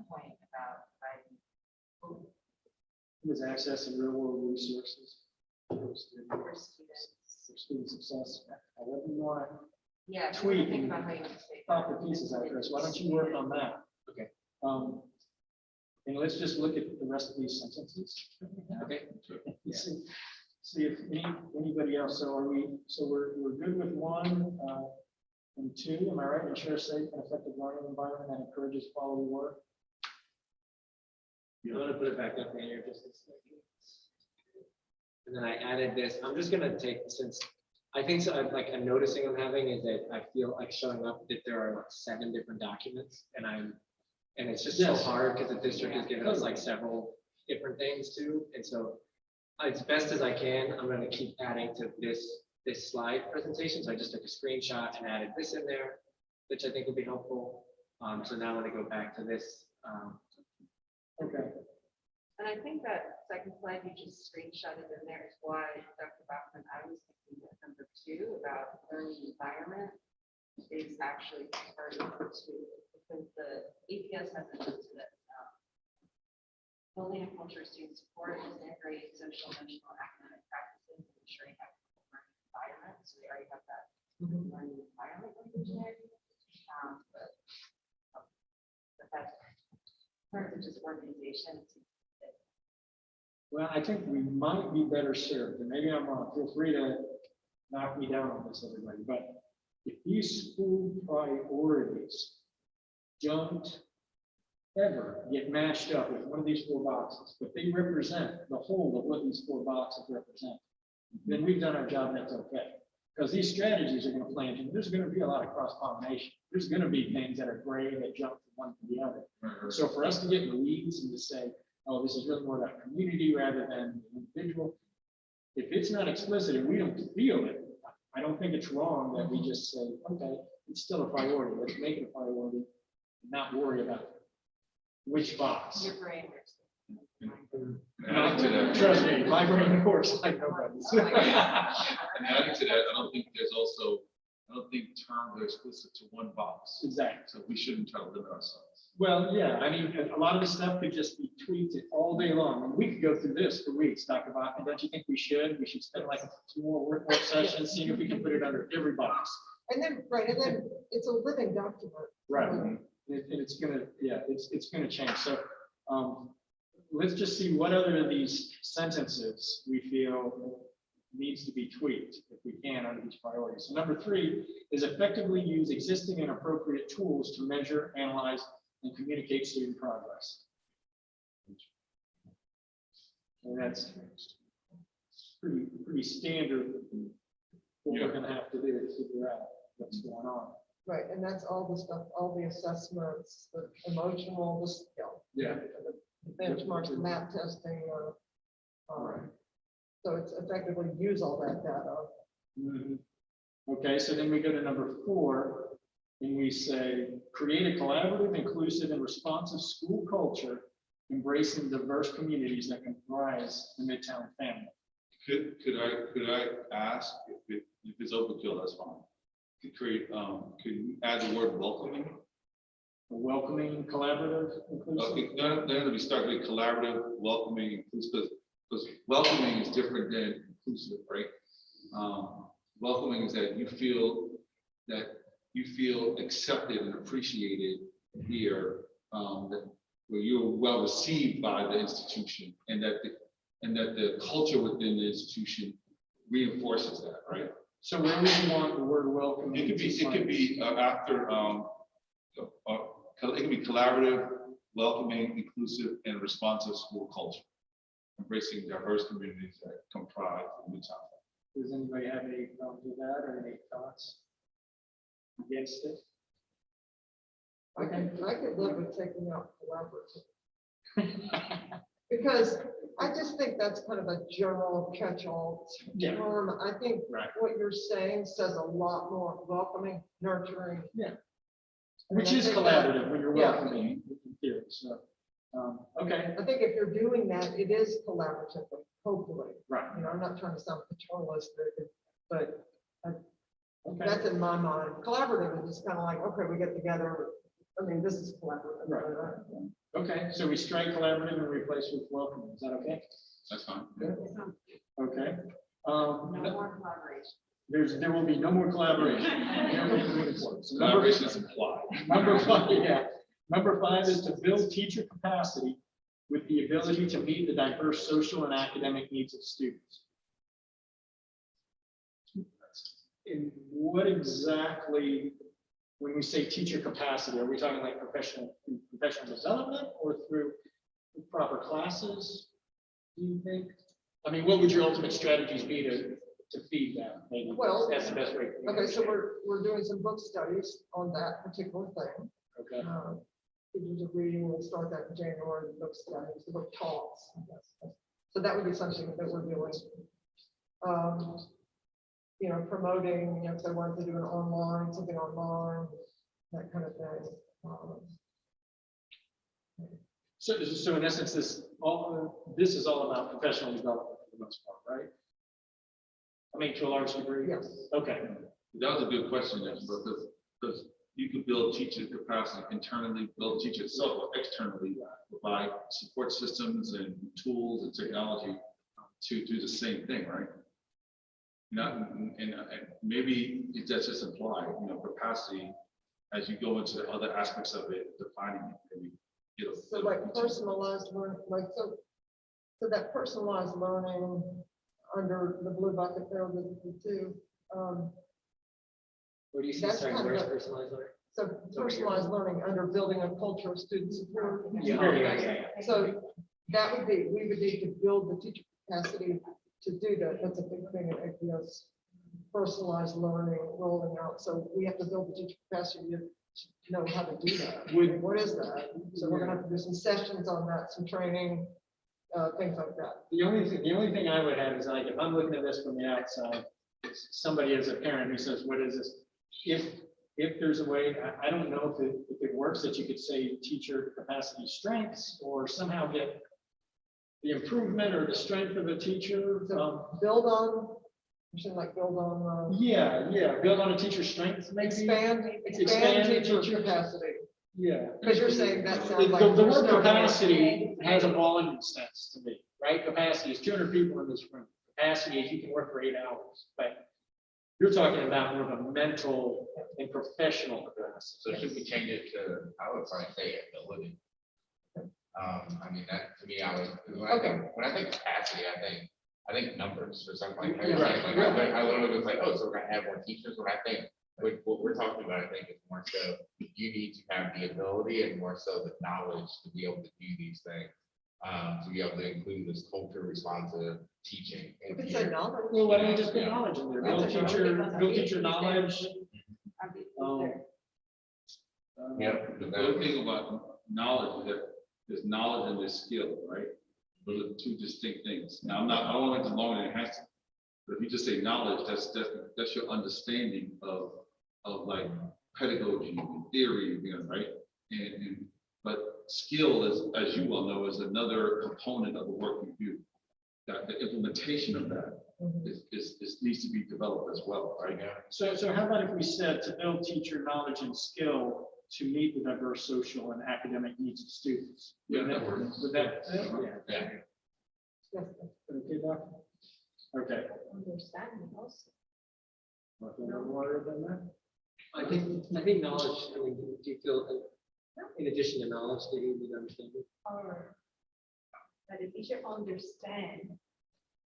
point about providing There's access and real world resources. For for students. student success, however you want to Yeah. Tweak Think and about how you want to say pop that. the pieces out, Chris. Why don't you work on that? Okay. And let's just look at the rest of these sentences. that we have. Okay. See if anybody else, so we're good with one, and two, am I right? Ensure a safe and effective learning environment that encourages quality work. I'm gonna put it back up in here just a second. And then I added this, I'm just gonna take, since I think so, like a noticing I'm having is that I feel like showing up that there are like 7 different documents and it's just so Yes. hard because the district has given us like several different things too. And so as best as I can, I'm gonna keep adding to this slide presentation. So I just took a screenshot and added this in there, which I think will be helpful. So now I'm gonna go back to this. Okay. And I think that second slide you just screenshotted in there is why, Dr. Bachman, I was thinking that number 2 about learning environment is actually part of number 2, because the APS has a note that building a culture of student support is integrating social, emotional, and academic practices, and ensuring equitable learning environment. So we already have that learning environment language there. But that's part of just organization. Well, I think we might be better served, and maybe I'm wrong, feel free to knock me down on this, everybody, but if these school priorities don't ever get matched up with one of these 4 boxes, but they represent the whole of what these 4 boxes represent, then we've done our job, and that's okay. Because these strategies are going to play into, there's going to be a lot of cross-pollination. There's going to be things that are gray that jump from one to the other. So for us to get in the weeds and to say, oh, this is really more about community rather than the individual, if it's not explicit and we don't feel it, I don't think it's wrong that we just say, okay, it's still a priority. Let's make it a priority, and not worry about which box. Your brain works. Adding to that, Trust me, my brain, of course, like nobody's. and adding to that, I don't think terms are explicit to one box. Exactly. So we shouldn't try to limit ourselves. Well, yeah, I mean, a lot of the stuff could just be tweaked all day long, and we could go through this for weeks, Dr. Bachman. Don't you think we should? We should spend like 2 more work sessions, seeing if we can put it under every box. And then it's a living document. Right. And it's gonna, yeah, it's gonna change. So, let's just see what other of these sentences we feel needs to be tweaked, if we can, under these priorities. So number 3 is effectively use existing and appropriate tools to measure, analyze, and communicate student progress. And that's pretty standard what we're gonna have to do to figure out what's going on. Right, and that's all the stuff, all the assessments, the emotional, the skill. Yeah. The benchmarks, the map testing, so it's effectively use all that data. Mhm. Okay, so then we go to number 4, and we say, create a collaborative, inclusive, and responsive school culture, embracing diverse communities that comprise the Midtown family. Could I ask if it's overkill, that's fine. Could you add the word welcoming? A welcoming, collaborative, inclusive. Okay, no, we start with collaborative, welcoming, inclusive, because welcoming is different than inclusive, right? Welcoming is that you feel accepted and appreciated here, where you're well received by the institution, and that the culture within the institution reinforces that, right? So where would you want the word welcoming? It could be after it can be collaborative, welcoming, inclusive, and responsive school culture, embracing diverse communities that comprise the Midtown. Does anybody have any problems with that or any thoughts against it? I could live with taking out collaborative. Because I just think that's kind of a general catch-all Yeah. term. I think Right. what you're saying says a lot more welcoming, nurturing. Which is collaborative when you're welcoming in theory, so, okay, I think if you're doing that, it is collaborative, hopefully. right, You know, I'm not trying to sound paternalistic, but okay, that's in my mind. Collaborative is just kind of like, okay, we get together. I mean, this is collaborative. Right. Okay, so we strike collaborative and replace with welcoming, is that okay? That's fine. Okay. No more collaboration. There will be no more collaboration. So Collaboration is implied. Number 5, yeah. Number 5 is to build teacher capacity with the ability to meet the diverse social and academic needs of students. And what exactly, when we say teacher capacity, are we talking like professional development or through proper classes? Do you think? I mean, what would your ultimate strategies be to feed that? Maybe Well, that's the best way. for me to Okay, so understand. we're doing some book studies on that particular thing. Okay. Teachers of reading, we'll start that in January, the book studies, the book talks. I guess. So that would be something that we're doing. You know, promoting, if they want to do something online, that kind of thing. So in essence, this is all about professional development for the most part, right? I mean, to a large degree. Yes. Okay. That was a good question, yes, because you could build teacher capacity internally, build teacher itself or externally, provide support systems and tools and technology to do the same thing, right? Not, and maybe that's just implied, capacity as you go into the other aspects of it, defining it. Maybe, So like personalized learning, so that personalized learning under the blue bucket there, the two. What do you see, That's sorry, kind of where's a- personalized learning? So personalized learning under building a culture of student support. Yeah. So that would be, we would need to build the teacher capacity to do that. That's a big thing in APS, personalized learning rolling out. So we have to build the teacher capacity to know how to do that. What is that? So we're gonna have to do some sessions on that, some training, things like that. The only thing I would have is like, if I'm looking at this from the outside, somebody as a parent who says, what is this? If there's a way, I don't know if it works, that you could say teacher capacity strengths or somehow get the improvement or the strength of a teacher. Build on, you should like build on, Build on a teacher's strengths, maybe. expand teacher capacity. Yeah. Because you're saying that The, sounds like. the we're word starting with- capacity has a volume sense to me, right? Capacity is 200 people in this room. Capacity is you can work for 8 hours, but you're talking about more of a mental and professional capacity. So should we change it to, I would probably say ability. I mean, that to me, when I think capacity, I think numbers or something like that. Right. I literally was like, oh, so we're gonna have more teachers. When I think what we're talking about, I think is more so you need to have the ability and more so the knowledge to be able to do these things. To be able to include this culture responsive teaching. You could say knowledge. Well, why don't we just put Yeah. knowledge in there? Yeah. Build teacher knowledge. Yep. The other thing about knowledge is that there's knowledge and there's skill, right? Those are two distinct things. Now, I don't want to longer than it has to. But if you just say knowledge, that's your understanding of like pedagogy and theory, right? But skill is, as you well know, is another component of the work you do. That the implementation of that is needs to be developed as well, right? So how about if we said to build teacher knowledge and skill to meet the diverse social and academic needs of students? Yeah, that works. Would that? Yeah. Okay, Doc? Okay. Understanding also. Nothing more than that? I think knowledge, I mean, do you feel, in addition to knowledge, do you need understanding? Or that the teacher understand,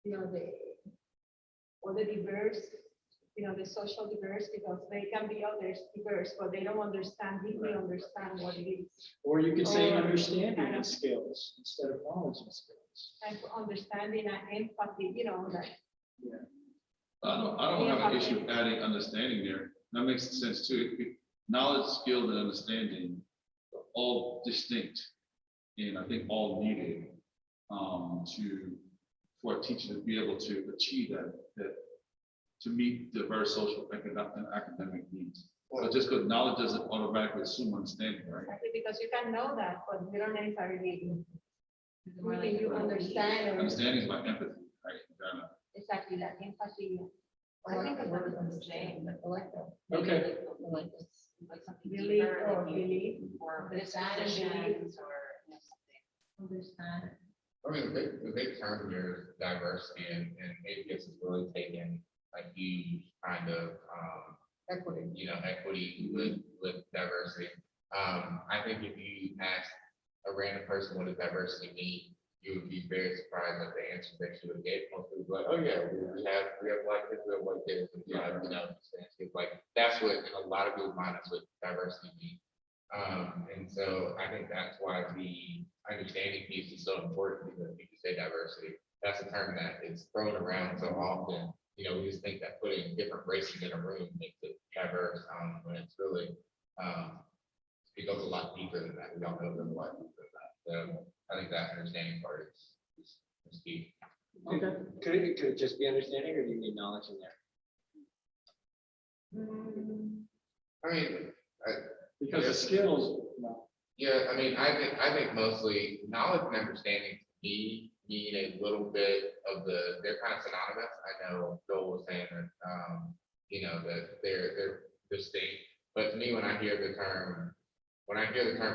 the diverse, the social diverse, because they can be others diverse, but they don't deeply understand what it is. Or you could say Or- understanding and skills instead of knowledge and skills. And understanding and empathy, that. Yeah. I don't have an issue with adding understanding there. That makes sense too. Knowledge, skill, and understanding are all distinct, and I think all needed for a teacher to be able to achieve that to meet diverse social and academic needs. But just because knowledge doesn't automatically assume understanding, right? Exactly, because you can know that, but you don't necessarily really you understand. Or Understanding is my empathy, right? Kind of. exactly that empathy. I like I the think word it's the understand. same. I like that. Okay. Like this, like something Believe deeper, or like believe. or Understand and dispositions believe. or something. Understand. I mean, the big term here is diversity and APS has really taken a huge kind of, Equity. equity with diversity. I think if you ask a random person, what does diversity mean? You would be very surprised at the answers that you would get. Most people would be like, oh yeah, we have black kids, we have white kids, and we have, it's like, that's what in a lot of people's minds what diversity means. And so I think that's why the understanding piece is so important, because when you say diversity, that's a term that is thrown around so often. We just think that putting different races in a room makes it diverse, when it's really, it goes a lot deeper than that. We don't know there's a lot deeper than that. So I think that understanding part is key. Okay. Could it just be understanding, or do you need knowledge in there? I mean, Because the skills, yeah, I mean, I think mostly knowledge and understanding to me mean a little bit of they're kind of synonymous. I know Joel was saying that, that they're distinct, but to me, when I hear the term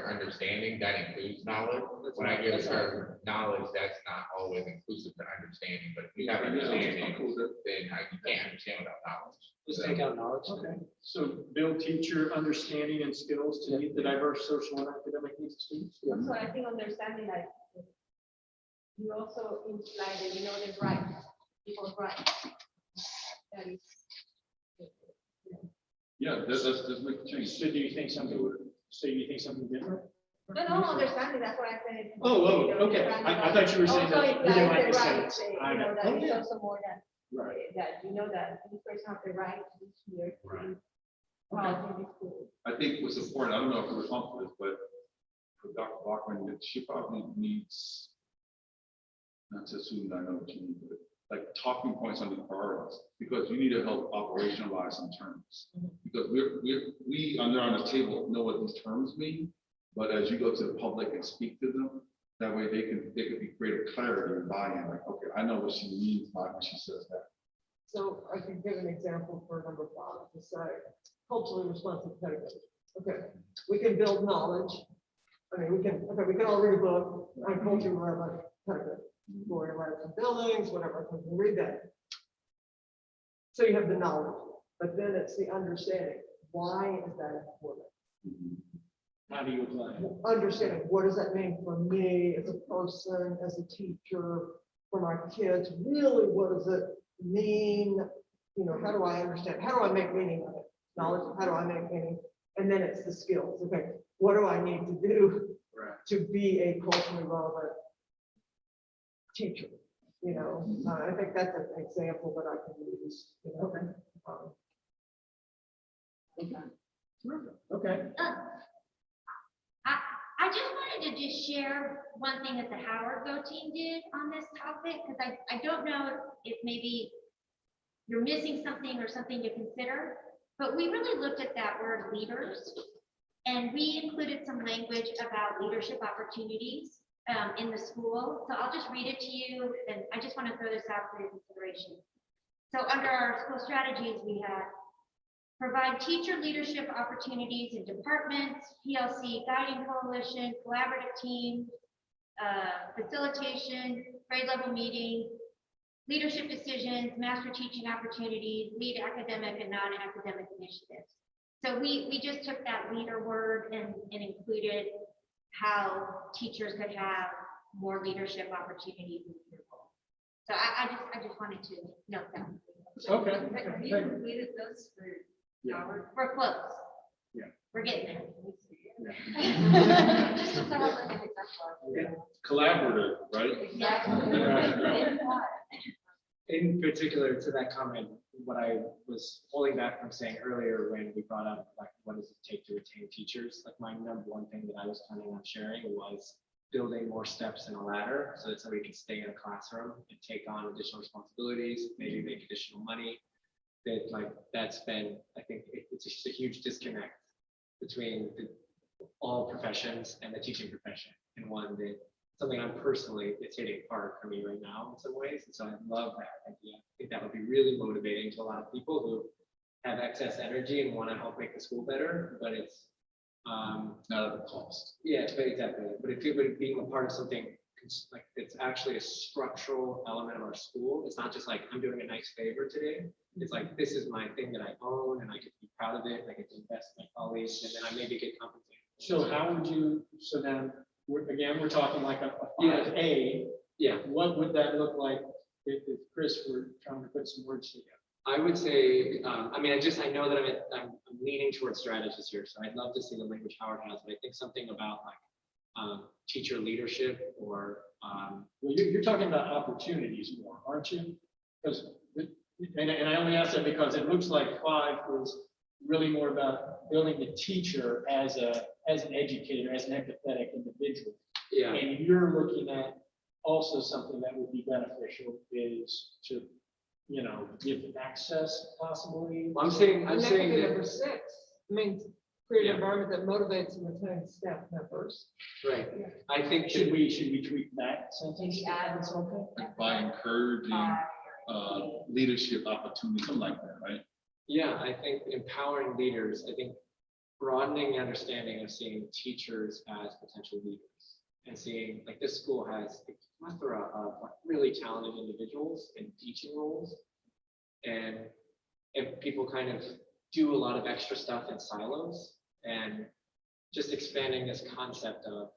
understanding, that includes knowledge. When I hear the term knowledge, that's not always inclusive to understanding, but if you have understanding, then you can't understand without knowledge. Just take out knowledge. okay. So build teacher understanding and skills to meet the diverse social and academic needs of students. So I think understanding that you also imply that you know the rights, people's rights. That is. Yeah, let's make a change. So do you think something different? No, understanding, that's why I said. Oh, okay. I thought you were saying Also that we didn't like the implies sentence. rights, I know. that is also more than, Right. that you know that this person has the right to be here. Right. In this school. I think what's important, I don't know if we're responsible for this, but for Dr. Bachman, that she probably needs, not to assume that I know what you need, but like talking points on the priorities, because you need to help operationalize some terms. Because we under on the table know what these terms mean, but as you go to the public and speak to them, that way they could be greater clarity and buy-in, like, okay, I know what she means by when she says that. So I can give an example for number 5 to say culturally responsive pedagogy. Okay, we can build knowledge. I mean, we can all read a book on culturally relevant pedagogy. Gloria Ladson buildings, whatever, we can read that. So you have the knowledge, but then it's the understanding. Why is that important? How do you apply it? Understanding, what does that mean for me as a person, as a teacher, for my kids? Really, what does it mean? How do I understand? How do I make meaning of it? Knowledge, how do I make meaning? And then it's the skills. Okay, what do I need to do to be a culturally relevant teacher? I think that's an example that I can use. Okay. Okay. I just wanted to just share one thing that the Howard Go team did on this topic, because I don't know if maybe you're missing something or something to consider, but we really looked at that word leaders, and we included some language about leadership opportunities in the school. So I'll just read it to you, and I just want to throw this out for your consideration. So under our school strategies, we had provide teacher leadership opportunities in departments, PLC guiding coalition, collaborative team, facilitation, grade level meeting, leadership decisions, master teaching opportunities, lead academic and non-academic initiatives. So we just took that leader word and included how teachers could have more leadership opportunities in their role. So I just wanted to note that. Okay. Have you completed those for Howard? We're close. Yeah. We're getting there. Just to have like an example. Collaborative, right? Exactly. Right. In particular, to that comment, what I was holding back from saying earlier when we brought up, like, what does it take to retain teachers? Like, my number one thing that I was planning on sharing was building more steps in a ladder so that somebody can stay in a classroom and take on additional responsibilities, maybe make additional money. That, like, that's been, I think it's just a huge disconnect between all professions and the teaching profession, and one that something I'm personally, it's hitting hard for me right now in some ways. And so I love that idea. I think that would be really motivating to a lot of people who have excess energy and want to help make the school better, but it's Not at a cost. yeah, but exactly. But if it being a part of something like it's actually a structural element of our school. It's not just like I'm doing a nice favor today. It's like this is my thing that I own and I get to be proud of it. And I get to invest in my colleagues and then I maybe get compensated. So how would you, so then Again, we're talking like a Yeah. 5A. Yeah, What would that look like if Chris were trying to put some words together? I would say, I mean, I know that I'm leaning towards strategies here, so I'd love to see the language Howard has, but I think something about like teacher leadership or, Well, you're talking about opportunities more, aren't you? Because, and I only ask that because it looks like 5 was really more about building the teacher as an educator, as an empathetic individual. yeah, And you're looking at also something that would be beneficial is to, give access possibly. I'm saying And that could be that, number 6. I mean, create Yeah. an environment that motivates and retains staff members. right, I think. Should we tweak that sentence? Maybe add- That's okay. Like by encouraging leadership opportunities, something like that, right? Yeah, I think empowering leaders, I think broadening the understanding of seeing teachers as potential leaders and seeing like this school has a plethora of like, really talented individuals in teaching roles. And people kind of do a lot of extra stuff in silos and just expanding this concept of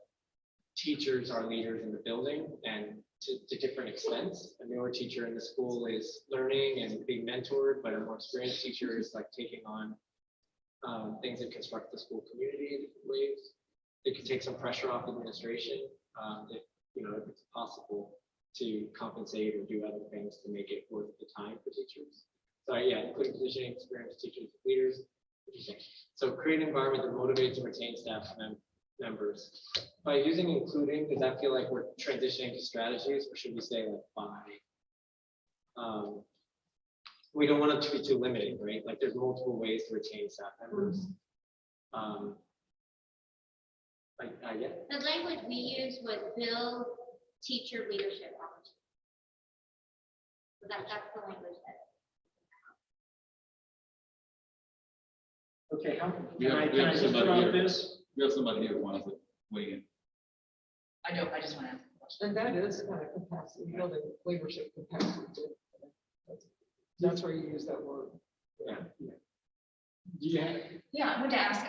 teachers are leaders in the building and to different extents. A newer teacher in the school is learning and being mentored, but a more experienced teacher is like taking on things that construct the school community in different ways. It can take some pressure off administration if it's possible to compensate or do other things to make it worth the time for teachers. So yeah, including positioning experienced teachers, leaders. Interesting. So create an environment that motivates and retains staff members. By using including, does that feel like we're transitioning to strategies, or should we say like by? We don't want it to be too limiting, right? Like there's multiple ways to retain staff members. Yeah. The language we used was build teacher leadership opportunities. So that's the language that. Okay, We can I have just somebody throw out here. this? We have somebody here who wants to weigh in. I just want to ask a question. And that is kind of capacity, building leadership capacity too. That's where you use that word. Yeah. Do you have? Yeah, I wanted to ask,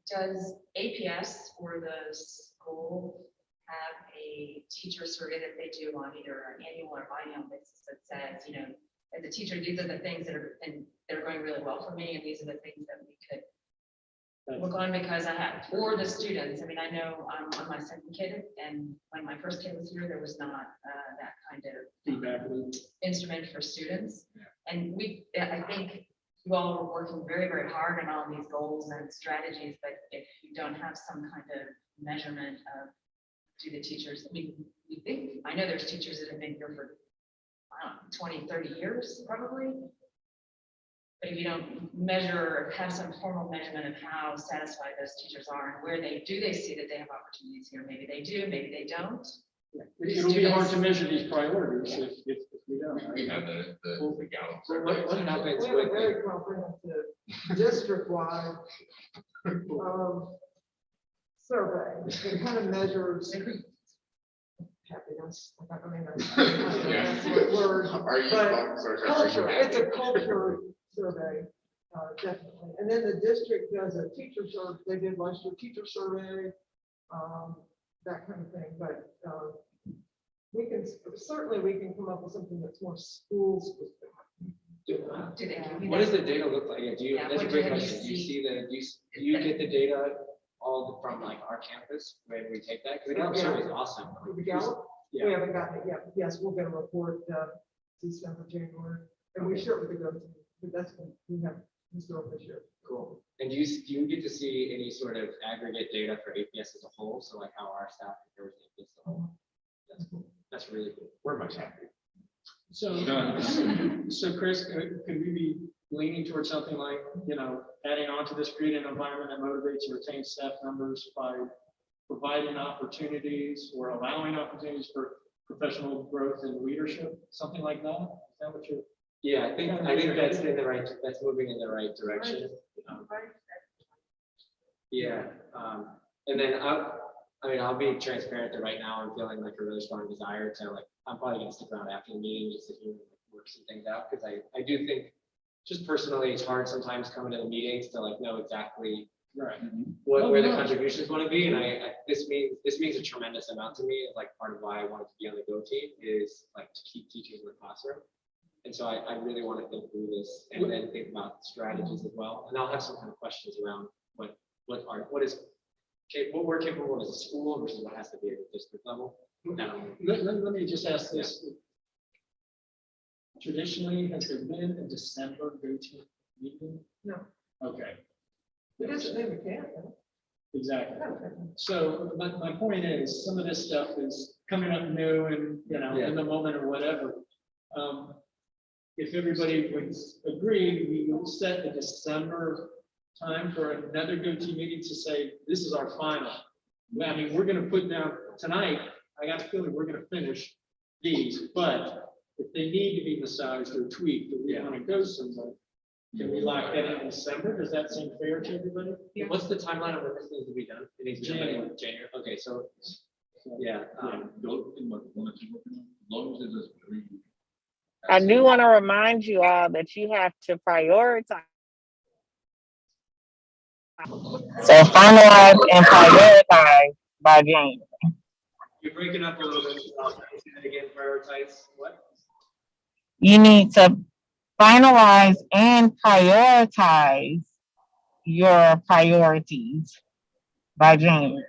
does APS or the school have a teacher survey that they do on either an annual or biannual basis that says, as a teacher, these are the things that are going really well for me, and these are the things that we could look on because I have, or the students. I mean, I know I'm on my second kid, and when my first kid was here, there was not that kind of Feedback loop. instrument for students. And I think you all are working very, very hard on all these goals and strategies, but if you don't have some kind of measurement of, do the teachers, I know there's teachers that have been here for, 20, 30 years, probably. But if you don't measure or have some formal measurement of how satisfied those teachers are and where they see that they have opportunities here, maybe they do, maybe they don't. It'll be hard to measure these priorities if we don't. right? We have the Gallup. What happens We have a with very comprehensive district-wide survey. It kind of measures happiness. I mean, that's the right word. Are you? But sorry, culture, it's a culture survey, definitely. And then the district does a teacher survey. They did last year teacher survey, that kind of thing. But we can come up with something that's more school specific. Do they give you what does that? the data look like? Yeah, Yeah, that's a what great have you question. Do you seen? do you get the data all from like our campus when we take that? Because the Gallup survey is awesome. The Gallup, Yeah. we haven't gotten it yet. Yes, we'll get a report December, January, and we share it with the go-to. But that's when we have historical this year. Cool. And do you get to see any sort of aggregate data for APS as a whole? So like how our staff compares to APS as a whole? That's cool. That's really cool. We're much happier. So, so Chris, could we be leaning towards something like, adding on to this, create an environment that motivates and retains staff members by providing opportunities or allowing opportunities for professional growth and leadership, something like that? Is that what you're? Yeah, I think that's moving in the right direction. Yeah. And then I'll be transparent that right now I'm feeling like a really strong desire to I'm probably gonna stick around after the meeting just to hear work some things out, because I do think just personally it's hard sometimes coming to the meetings to know exactly Right. where the no. contributions want to be, and this means a tremendous amount to me. Like part of why I wanted to be on the Go team is like to keep teaching in the classroom. And so I really want to think through this and then think about strategies as well. And I'll have some kind of questions around what we're capable of as a school versus what has to be at the district level. Let me just ask this. Traditionally, has there been a December go-to meeting? No. Okay. It doesn't mean we can't. Exactly. So my point is, some of this stuff is coming up new and, in the moment or whatever. If everybody would agree, we will set a December time for another go-to meeting to say, this is our final. I mean, we're gonna put down tonight, I got a feeling we're gonna finish these, but if they need to be massaged or tweaked, or we wanna go somewhere, can we lock that in December? Does that seem fair to everybody? What's the timeline of when this needs to be done? It needs to be done by January. January. Okay, so yeah. Go in what one or two working on, as long as it doesn't agree. I do want to remind you all that you have to prioritize. So finalize and prioritize by January. You're breaking up a little bit. Say that again, prioritize what? You need to finalize and prioritize your priorities by January.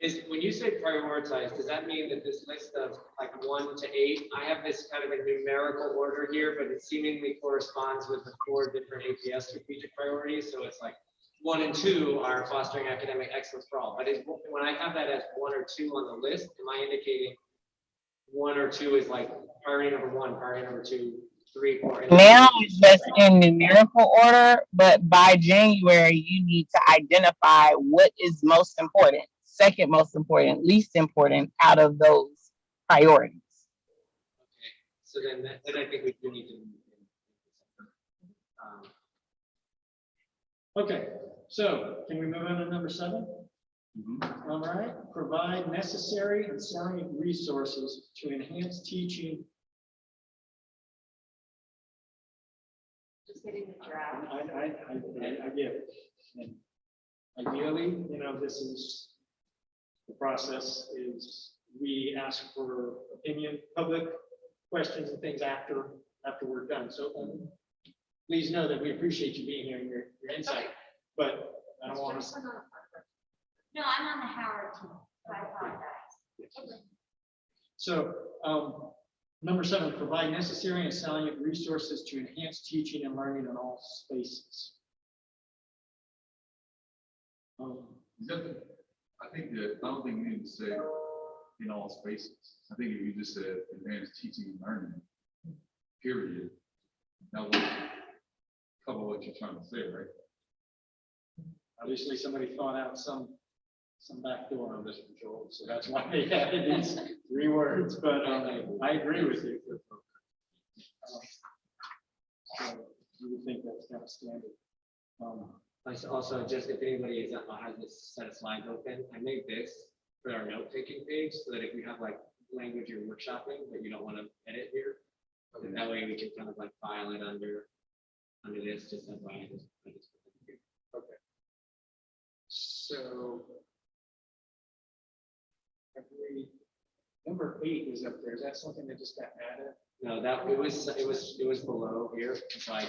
Is when you say prioritize, does that mean that this list of like 1 to 8, I have this kind of a numerical order here, but it seemingly corresponds with the 4 different APS strategic priorities. So it's like 1 and 2 are fostering academic excellence for all. But when I have that as 1 or 2 on the list, am I indicating 1 or 2 is like priority number 1, priority number 2, 3, 4? Now it's just in numerical order, but by January, you need to identify what is most important, second most important, least important out of those priorities. Okay, so then I think we do need to. Okay, so can we move on to number 7? All right, provide necessary and salient resources to enhance teaching. Just getting the draft. I get it. And ideally, this is, the process is we ask for opinion, public questions and things after we're done. So please know that we appreciate you being here and your insight, but I don't want to. No, I'm on the Howard team, so I apologize. So, number 7, provide necessary and salient resources to enhance teaching and learning in all spaces. I think that, I don't think we need to say in all spaces. I think if you just said advanced teaching and learning, period, that would cover what you're trying to say, right? Obviously, somebody thought out some back door on this control, so that's why they added these 3 words, but I agree with you. So you would think that's kind of standard. Also, just if anybody has this set of slides open, I made this for our note-taking page so that if you have like language you're workshopping that you don't want to edit here, then that way we can kind of like file it under this, just as I just. Okay. So. Number 8 is up there. Is that something that just got added? No, it was below here, so I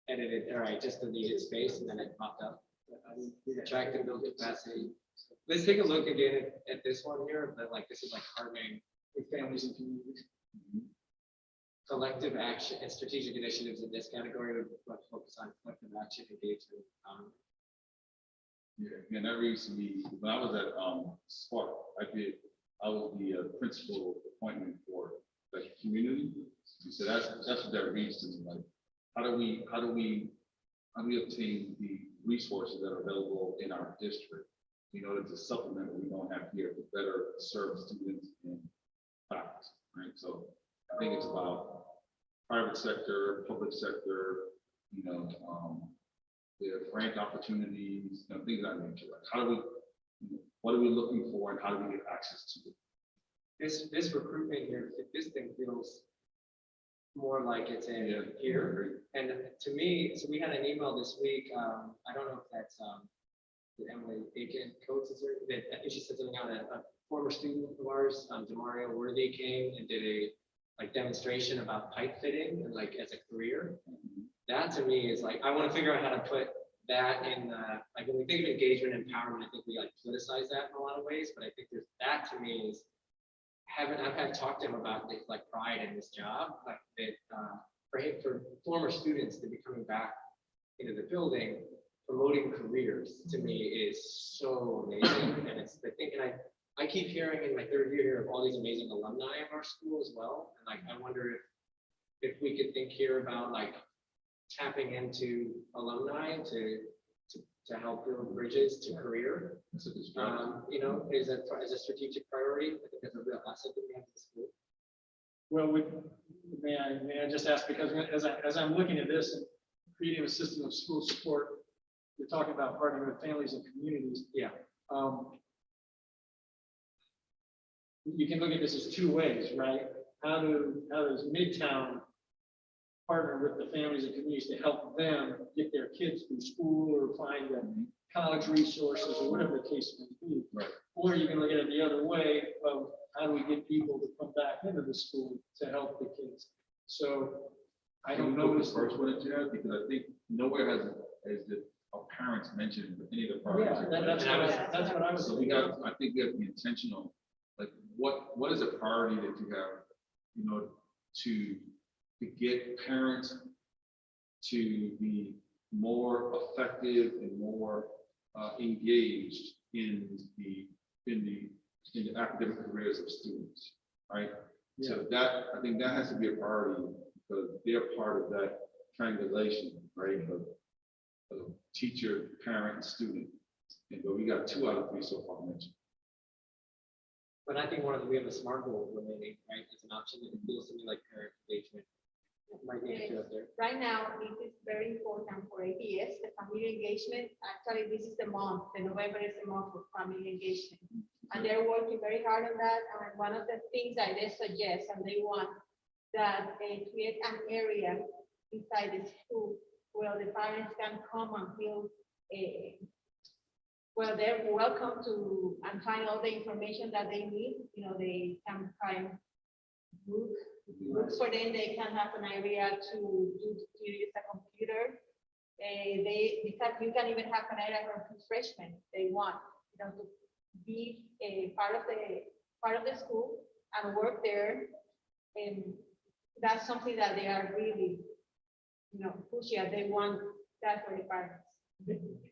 edited, or I just deleted space and then it popped up. Attract and build capacity. Let's take a look again at this one here, but like this is like hardening With families and communities. collective action and strategic initiatives in this category would focus on collective action, engagement. Yeah, and that recently, when I was at Spark, I was the principal appointment for the community. So that's what that reads to me, like, how do we obtain the resources that are available in our district in order to supplement what we don't have here to better serve students and faculty, right? So I think it's about private sector, public sector, the grant opportunities, things of that nature. Like what are we looking for and how do we get access to it? This recruitment here, this thing feels more like it's in Yeah. here. And to me, so we had an email this week, I don't know if that's, did Emily Aiken Coates is there, that, I think she said something on a former student of ours, Demario Worthy came and did a like demonstration about pipe fitting and like as a career. That to me is like, I want to figure out how to put that in, like when we think of engagement and empowerment, I think we like politicize that in a lot of ways, but I think there's, that to me is, I've had talked to him about this, like pride in this job, like that, for former students to be coming back into the building, promoting careers to me is so amazing. And it's the thing, and I keep hearing in my third year here of all these amazing alumni of our school as well. And like, I wonder if we could think here about like tapping into alumni to help build bridges to career. You know, is a strategic priority. I think that's a real asset that we have in the school. Well, may I just ask, because as I'm looking at this and creating a system of school support, you're talking about partnering with families and communities. Yeah. You can look at this as two ways, right? How does Midtown partner with the families and communities to help them get their kids through school or find the college resources or whatever the case may be? Right. Or you can look at it the other way of how do we get people to come back into the school to help the kids? So I don't know. The first one that you have, because I think nowhere has our parents mentioned any of the priorities. Yeah, that's what I was. So we got, I think we have to be intentional, like what is a priority that you have, you know, to get parents to be more effective and more engaged in the academic careers of students, right? Yeah. So that, I think that has to be a priority because they're part of that triangulation, right? Of teacher, parent, and student. And but we got 2 out of 3 so far mentioned. But I think we have a SMART goal remaining, right, as an option that feels to me like parent engagement. Might need to do up there. Right now, it is very important for APS, the family engagement. Actually, this is the month, the November is the month for family engagement. And they're working very hard on that. And one of the things that they suggest, and they want that they create an area inside the school where the parents can come and feel well, they're welcome to and find all the information that they need. You know, they can find books for them. They can have an area to use a computer. In fact, you can even have an area for freshmen. They want, you know, to be a part of the school and work there. And that's something that they are really, you know, pushing. They want that for the parents.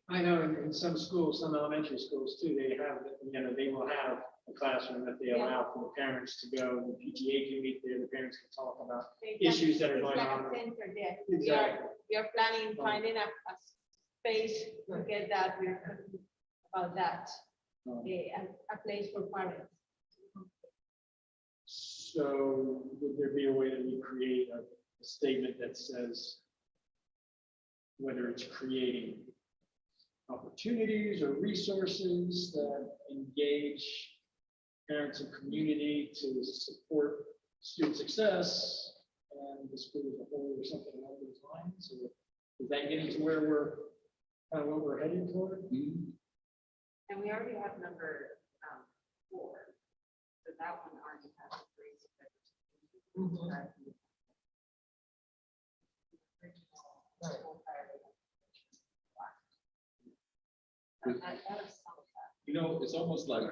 I know in some schools, some elementary schools too, they have, you know, they will have a classroom that they allow for the parents to go, the PTA can meet there, the parents can talk about issues that are going on. It's like a center, yes. Exactly. We are planning, finding a space to get that. We're talking about that, a place for parents. So would there be a way that we create a statement that says whether it's creating opportunities or resources that engage parents and community to support student success and the school as a whole or something along those lines? Or is that getting to where we're kind of what we're heading toward? And we already have number 4. So that one already has a phrase. You know, it's almost like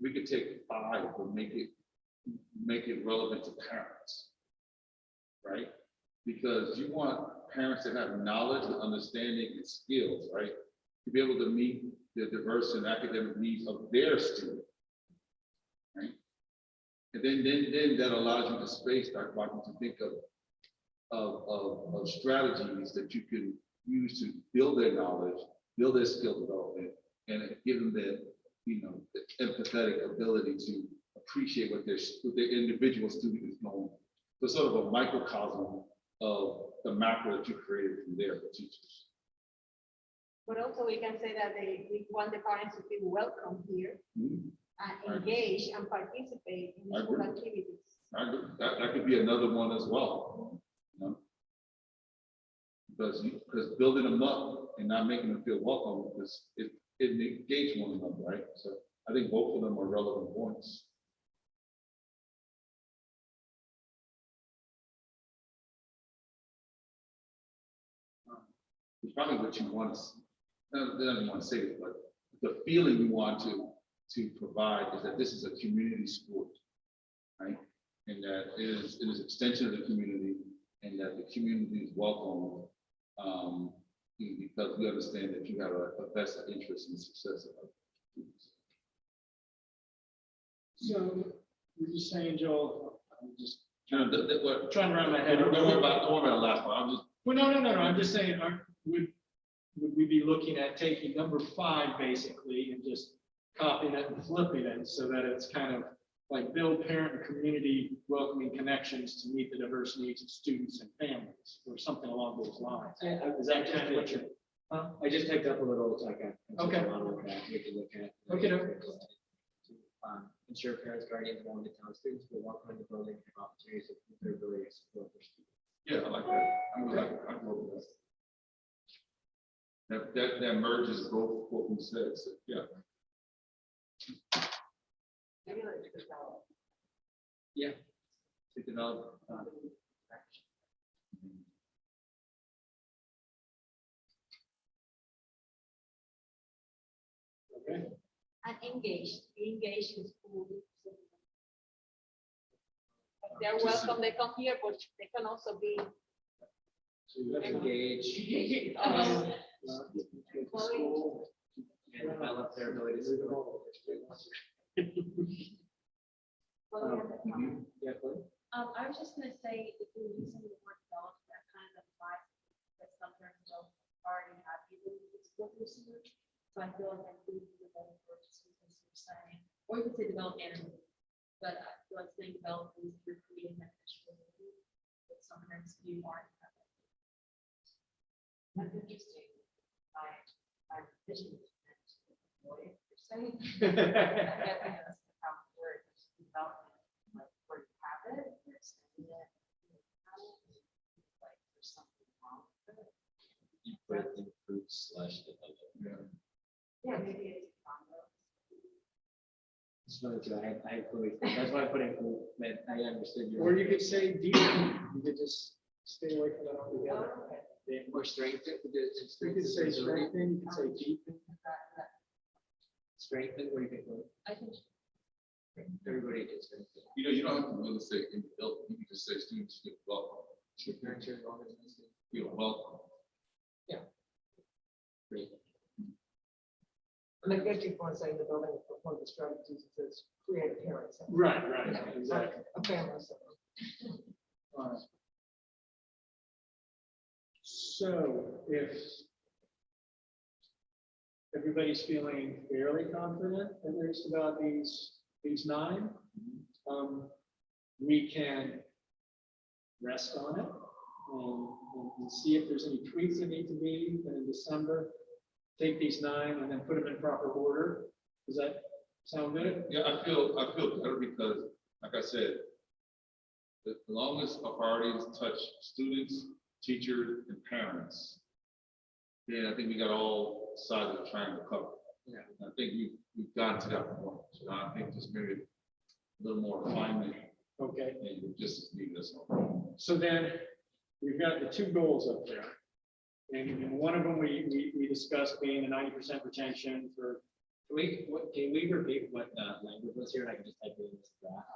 we could take 5, but make it relevant to parents, right? Because you want parents to have knowledge and understanding and skills, right? To be able to meet the diverse and academic needs of their student, right? And then that allows you the space, Dr. Martin, to think of strategies that you can use to build their knowledge, build their skill development, and give them the, you know, the empathetic ability to appreciate what their individual student is going. So sort of a microcosm of the macro that you created from there for teachers. But also we can say that we want the parents to feel welcome here Mhm. and engage and participate in I school agree. activities. That could be another one as well, you know? Because building them up and not making them feel welcome, because it negates one another, right? So I think both of them are relevant points. It's probably what you want to, doesn't want to say it, but the feeling you want to provide is that this is a community sport, right? And that it is an extension of the community, and that the community is welcome, because we understand that you have a vested interest in the success of students. So you're just saying, Joel, I'm just Trying to trying to wrap my head. don't worry about the last part. I'm just, Well, no. I'm just saying, would we be looking at taking number 5 basically and just copying it and flipping it so that it's kind of like build parent and community welcoming connections to meet the diverse needs of students and families, or something along those lines? Is that kind of what you're? I just typed up a little, like a. Okay. Model that we can look at. Okay. Ensure parents, guardians, and all the town students will welcome in the building and have opportunities to improve their ability to support their students. yeah, I like that. I'm going with that. That merges both what we said, so, yeah. Maybe like to develop. To develop. Okay. And be engaged in school. If they're welcome, they come here, but they can also be. Engage. Chloe. And develop their ability to support. Yeah, please. I was just gonna say, if you're using the word develop, that kind of implies that some parents don't already have the ability to support their students. So I feel like I could use the better word just because you're saying, or you could say develop animal, but I feel like saying develop is you're creating that extra ability that some parents do aren't having. That's interesting. My vision is what you're saying. That's how it works, development, like where you have it, you're extending it. Like there's something wrong with it. You put improve slash develop. Yeah, maybe it's a combo. Just wanted to, I had Chloe, that's why I put in, but I understood your. Or you could say deep, you could just stay away from that altogether. Or strengthen. You could say strengthen, you could say deepen. Strengthen, what do you think? Chloe? I think Everybody gets strengthen. You don't have to really say in develop, you can just say students feel welcome. Parents are organized. Feel welcome. Great. And I guess you want to say the building, one of the strategies is create a parent center. Right, exactly. A family center. All right. So if everybody's feeling fairly confident, at least about these 9, we can rest on it and see if there's any tweaks that need to be, and in December, take these 9 and then put them in proper order. Does that sound good? Yeah, I feel better because, like I said, the longest our priorities touch students, teachers, and parents, then I think we got all sides of the triangle covered. Yeah. I think we've gotten to that point. So I think just maybe a little more refinement Okay. and just need this one. So then we've got the 2 goals up there. And one of them we discussed being a 90% retention for. Can we repeat what language was here, and I can just type it in this draft?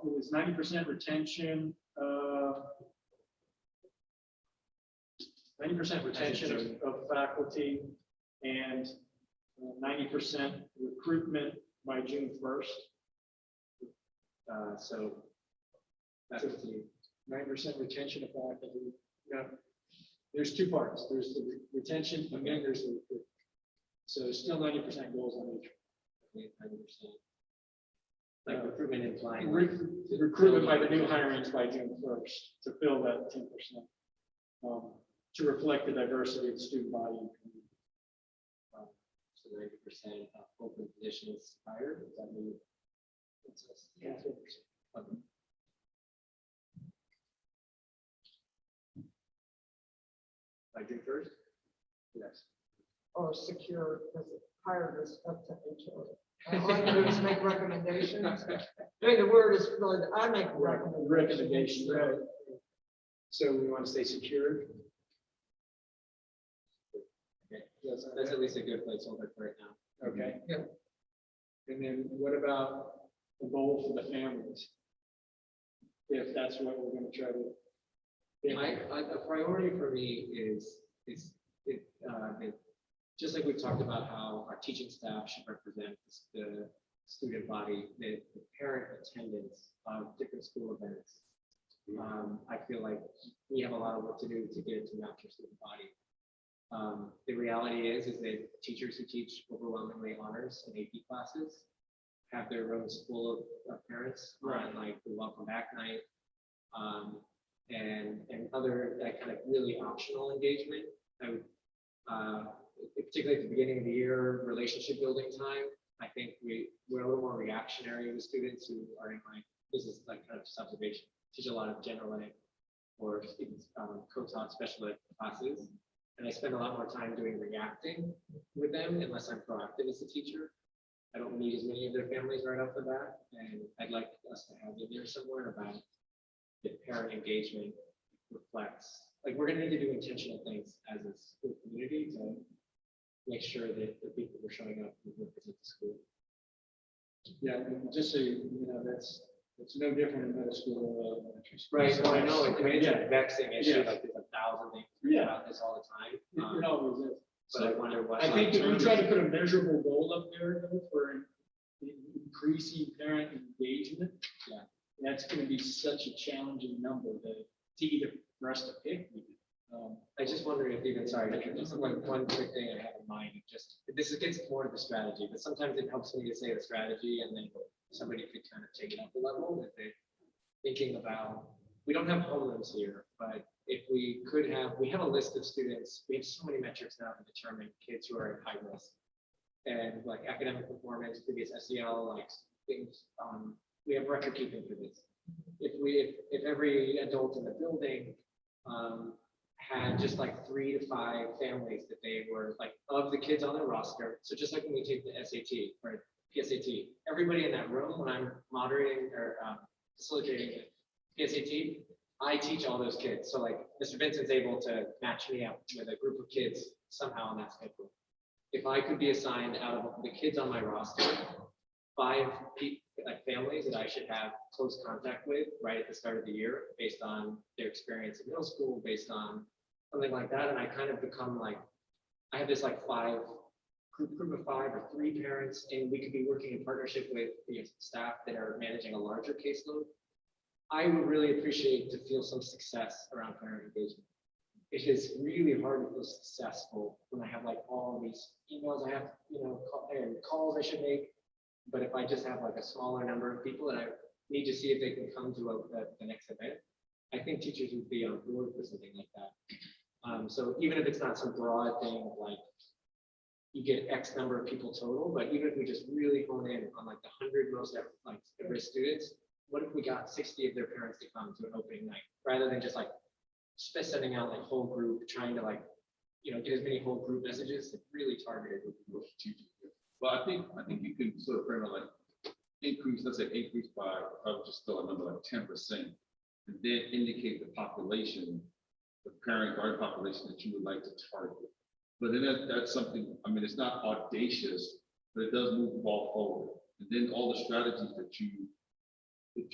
It was 90% retention, 90% retention of faculty and 90% recruitment by June 1st. So. Faculty. 9% retention of faculty. Yeah. There's 2 parts. There's the retention and then there's the recruitment. So there's still 90% goals on each. 90%. Like recruitment implying. Recruitment by the new hirings by June 1st to fill that 10%. To reflect the diversity of student body. So 90% of open positions hired, is that mean? Yeah. Okay. June 1st? Yes. Or secure, because hired is up to HR. All I can do is make recommendations. I mean, the word is really, I make recommendations. Recommendation, right. So we want to say secured? Okay. Yes, That's at least a good placeholder for it now. okay. Yeah. And then what about the goal for the families? If that's what we're gonna try to. A priority for me is just like we've talked about how our teaching staff should represent the student body, the parent attendance of different school events. I feel like we have a lot of work to do to get it to match our student body. The reality is that teachers who teach overwhelmingly honors and AP classes have their own school of parents on like the welcome back night. And other that kind of really optional engagement. I would, particularly at the beginning of the year, relationship building time. I think we're a little more reactionary with students who are in like, this is like kind of just observation, teach a lot of general ed or students co-taught special ed classes. And I spend a lot more time doing reacting with them unless I'm proactive as a teacher. I don't meet as many of their families right off the bat. And I'd like us to have in there somewhere about the parent engagement reflects, like we're gonna need to do intentional things as a school community to make sure that the people who are showing up will represent the school. Yeah, and just so you know, it's no different in middle school or elementary school. Right, no, I know, I mean, it's Yeah. a vexing issue, Yeah. like there's 1,000 things Yeah. about this all the time. It always is. But I wonder what. I think if we try to put a measurable goal up there though, for increasing parent engagement. Yeah. That's gonna be such a challenging number to either for us to pick. I just wonder if even, sorry, this is like one quick thing I have in mind, just, this gets more to the strategy, but sometimes it helps me to say the strategy and then somebody could kind of take it up a level if they're thinking about, we don't have homeless here, but if we could have, we have a list of students, we have so many metrics now to determine kids who are at high risk. And like academic performance, previous SEL, like things, we have record keeping for this. If every adult in the building, had just like 3 to 5 families that they were like of the kids on their roster. So just like when we take the SAT or PSAT, everybody in that room, when I'm moderating or facilitating the PSAT, I teach all those kids. So like Mr. Vincent's able to match me up with a group of kids somehow on that schedule. If I could be assigned out of the kids on my roster, 5 like families that I should have close contact with right at the start of the year, based on their experience in middle school, based on something like that, and I kind of become like, I have this like group of 5 or 3 parents, and we could be working in partnership with the staff that are managing a larger caseload. I would really appreciate to feel some success around parent engagement. It is really hard to feel successful when I have like all these emails I have, and calls I should make. But if I just have like a smaller number of people and I need to see if they can come to the next event, I think teachers would be on board for something like that. So even if it's not some broad thing of like, you get X number of people total, but even if we just really hone in on like the 100 most at-risk students, what if we got 60 of their parents to come to an opening night, rather than just like sending out like whole group, trying to like, get as many whole group messages, really targeted with teachers. Well, I think you can sort of frame it like increase, let's say increase by, I would just throw a number like 10%, and then indicate the population, the parent guardian population that you would like to target. But then that's something, I mean, it's not audacious, but it does move the ball forward. And then all the strategies that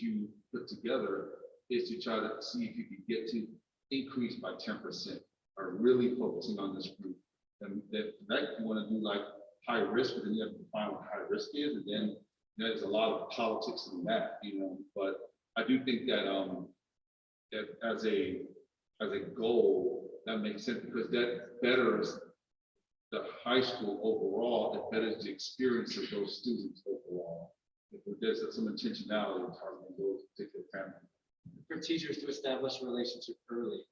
you put together is to try to see if you can get to increase by 10%, or really focusing on this group. And that you want to do like high risk, but then you have to define what high risk is, and then there's a lot of politics in that, But I do think that that as a goal, that makes sense, because that betters the high school overall, it betters the experience of those students overall. If there's some intentionality in targeting those particular families. For teachers to establish a relationship early.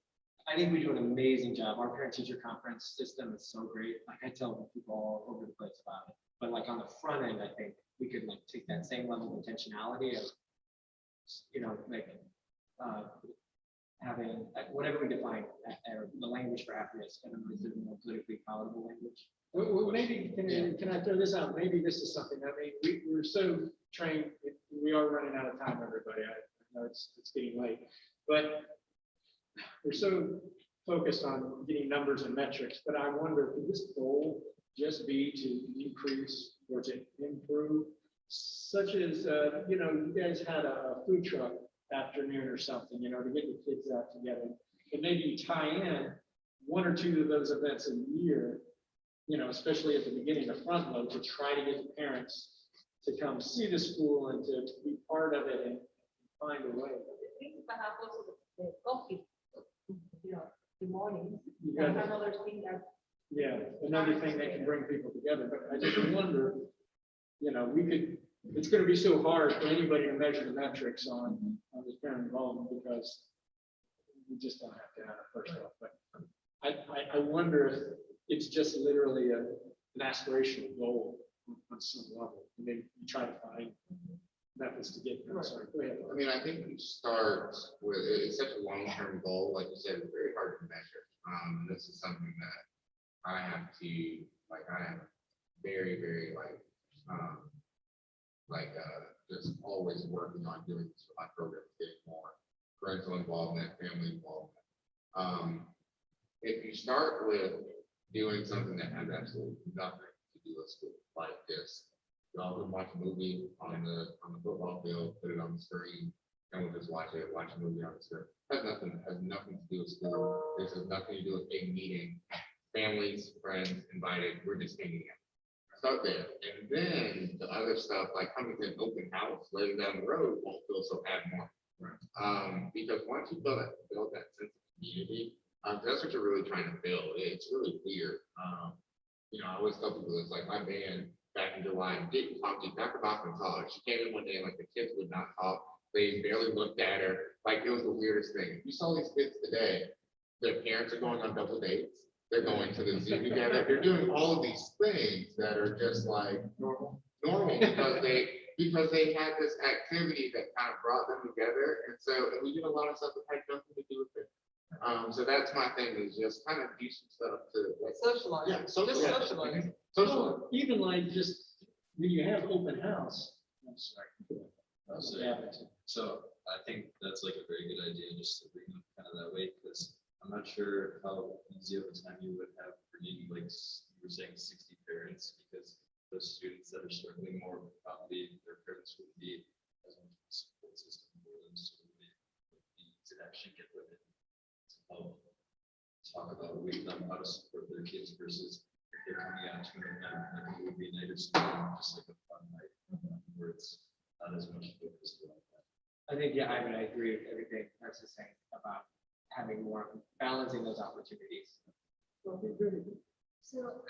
I think we do an amazing job. Our parent-teacher conference system is so great. Like I tell people all over the place about it. But like on the front end, I think we could like take that same level of intentionality of, having, whatever we define, the language for happiness, and then is it more politically palatable language? Well, maybe, can I throw this out? Maybe this is something, I mean, we're so trained, we are running out of time, everybody. I know it's getting late, but we're so focused on getting numbers and metrics, but I wonder, could this goal just be to increase or to improve? Such as, you guys had a food truck afternoon or something, to get the kids out together. And maybe you tie in one or two of those events a year, especially at the beginning, the front load, to try to get the parents to come see the school and to be part of it and find a way. I think perhaps also the coffee, the morning. You That's got- another thing that. Yeah, another thing that can bring people together, but I just wonder, it's gonna be so hard for anybody to measure the metrics on this parent involvement because we just don't have to have it first off, but I wonder if it's just literally an aspirational goal on some level, and then you try to find methods to get there. Sorry, go ahead. I mean, I think you start with, it's such a long-term goal, like you said, it's very hard to measure. This is something that I am very, very just always working on doing this with my programs, getting more parental involvement, family involvement. If you start with doing something that has absolutely nothing to do with school, like this, y'all can watch a movie on the football field, put it on the screen, and we'll just watch a movie on the screen. Has nothing to do with school. This has nothing to do with a meeting. Families, friends invited, we're just hanging out. Start there. And then the other stuff, like coming to an open house later down the road, won't feel so abnormal. Because once you build that sense of community, that's what you're really trying to build. It's really weird. I always tell people it's like my band back in July didn't talk to Dr. Bachman talked. She came in one day and like the kids would not talk. They barely looked at her. Like it was the weirdest thing. If you saw these kids today, their parents are going on double dates. They're going to the zoo together. They're doing all of these things that are just like normal because they had this activity that kind of brought them together. And we did a lot of stuff that had nothing to do with it. So that's my thing is just kind of do some stuff to like Socialize. Yeah, socialize. Just socialize. Socialize. Well, even like just when you have open house. I'm sorry. So I think that's like a very good idea, just to bring them kind of that way, because I'm not sure how easy of a time you would have bringing, like you were saying, 60 parents, because those students that are struggling more, probably their parents would be as much of a support system for them, so they need to actually get with it to help talk about with them how to support their kids versus if they're coming out to an event like a movie night or something, just like a fun night where it's not as much focused on that. I think, I agree with everything Mark's is saying about having more, balancing those opportunities. So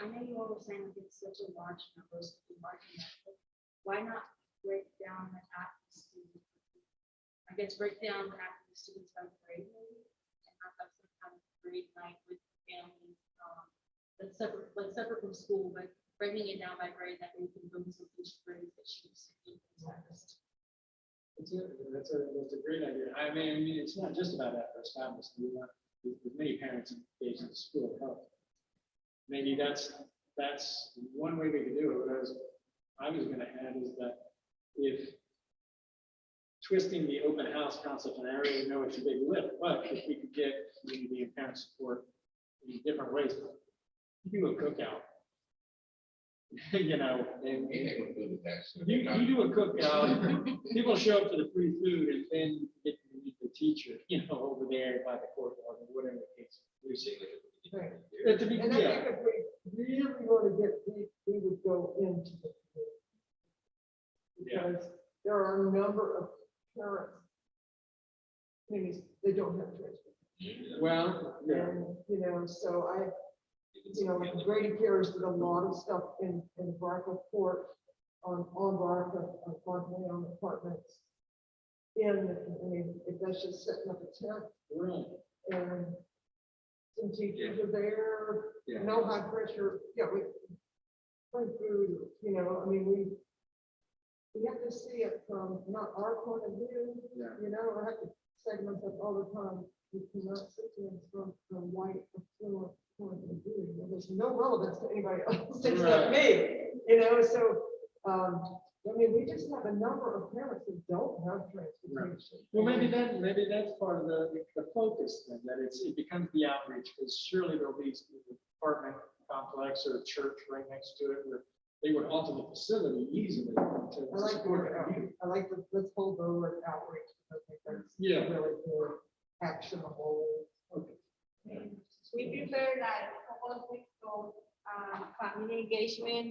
I know you all were saying that it's such a large number, why not break down the active students? I guess break down the active students by grade maybe, and have some kind of grade night with families, that's separate from school, but breaking it down by grade that we can bring some each grade that she's. That's a great idea. I mean, it's not just about that first families. We want with many parents engaged in the school of health. Maybe that's one way we could do it. What I was going to add is that if twisting the open house concept in an area, we know it's a big lift, but if we could get community and parent support in different ways, do a cookout. And you do a cookout, people show up for the free food and then you get to meet the teacher, over there by the courtyard or whatever the case. You're saying like Right. At the beginning, And I yeah. think if we really want to get deep, we would go into the. Yeah. Because there are a number of parents. Maybe they don't have transportation. Well, yeah. And, so like Grady Cares did a lot of stuff in Barca Court on Barca, on apartments. If that's just setting up a tent Right. and some teachers are there, Yeah. no high pressure, we free food, we have to see it from not our point of view, Yeah. I have to segment it all the time. no relevance to anybody else except me, you know, so, I mean, we just have a number of parents that don't have transportation. Well, maybe that's part of the focus then, that it becomes the outreach, because surely there'll be an apartment complex or a church right next to it where they would alter the facility easily to I like support the, the community. I like the, let's hold the word outreach, I think that's Yeah. really more actionable. Okay. We prepared like a couple of weeks ago, family engagement.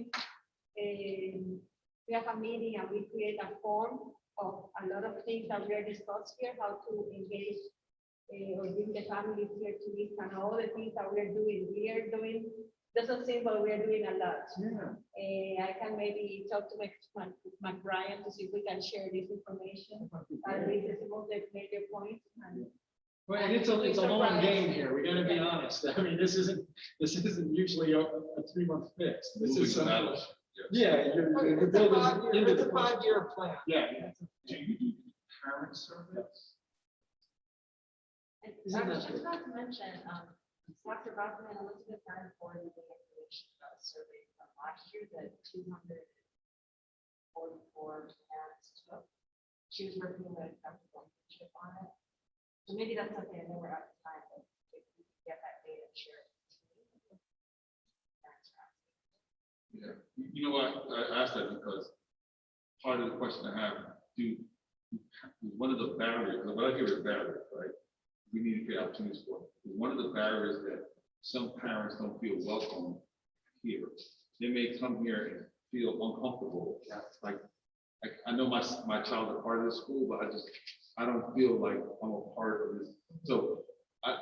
We have a meeting and we create a form of a lot of things that we are discussed here, how to engage or bring the families here to listen and all the things that we are doing. We are doing, doesn't seem, but we are doing a lot. Yeah. I can maybe talk to McBrien to see if we can share this information. At least some of the major points. And Well, and it's a long game here. We gotta be honest. I mean, this isn't usually a 3-month fix. This Moving is something. establish. Yeah, you're It's a building 5-year, into it's a the. 5-year plan. Yeah, yeah. Do you do parent surveys? And Isn't I was that just about to mention, Dr. Bachman and Elizabeth Warren forwarded the information about a survey from last year that 244 parents took. She was working with Dr. Blankenship on it. So maybe that's something, I know we're out of time, but if we could get that data and share it. Parents are asking. Yeah, you know what, I asked that because part of the question I have, one of the barriers, what I hear is barriers, right? We need to create opportunities for, one of the barriers that some parents don't feel welcome here. They may come here and feel uncomfortable, like I know my child is part of the school, but I don't feel like I'm a part of this. So I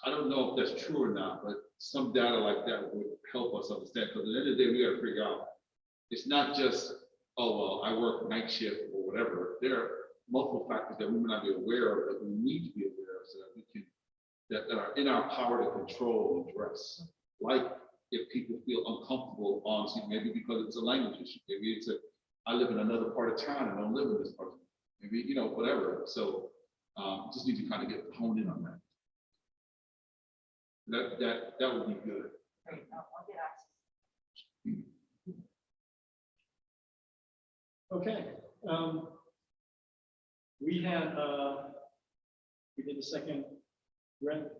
don't know if that's true or not, but some data like that would help us understand, because at the end of the day, we gotta figure out, it's not just, oh, well, I work night shift or whatever. There are multiple factors that we may not be aware of, that we need to be aware of, so that we can, that are in our power to control and address. Like if people feel uncomfortable on, maybe because it's a language issue, maybe it's I live in another part of town and don't live in this part, maybe, whatever. So just need to kind of get honed in on that. That would be good. Great, I'll get access. Okay. We did the second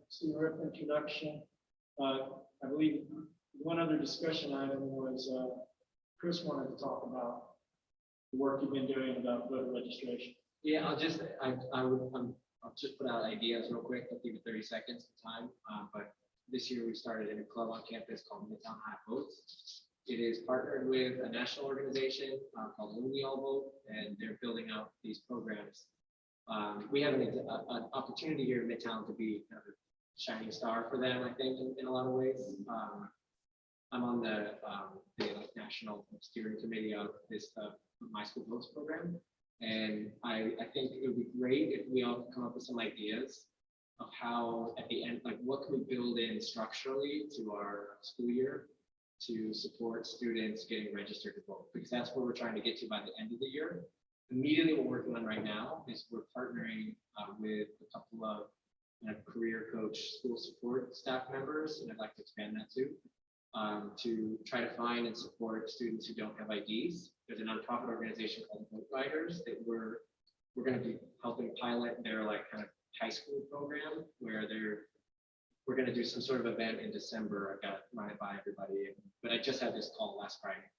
student rep introduction. I believe one other discussion item was Chris wanted to talk about the work you've been doing about voter registration. Yeah, I'll just put out ideas real quick. I'll give you 30 seconds of time. But this year we started a new club on campus called Midtown High Votes. It is partnered with a national organization called We All Vote, and they're building out these programs. We have an opportunity here in Midtown to be kind of a shining star for them, I think, in a lot of ways. I'm on the national steering committee of this My School Votes program. And I think it would be great if we all could come up with some ideas of how at the end, like what can we build in structurally to our school year to support students getting registered to vote, because that's where we're trying to get to by the end of the year. Immediately what we're working on right now is we're partnering with a couple of career coach school support staff members, and I'd like to expand that too, to try to find and support students who don't have IDs. There's a nonprofit organization called Vote Riders that we're going to be helping pilot their kind of high school program, where we're going to do some sort of event in December. I've got to run it by everybody, but I just had this call last Friday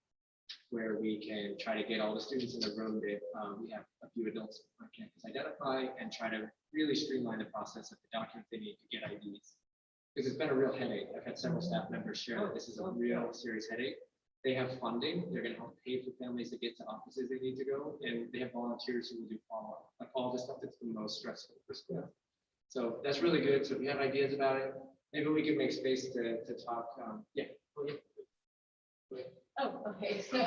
where we can try to get all the students in the room that we have a few adults on campus identify, and try to really streamline the process of the documents they need to get IDs. Because it's been a real headache. I've had several staff members share that this is a real serious headache. They have funding. They're going to help pay for families to get to offices they need to go, and they have volunteers who will do follow-up, like all the stuff that's the most stressful for school. So that's really good. So if you have ideas about it, maybe we can make space to talk. Yeah. Oh, okay, so.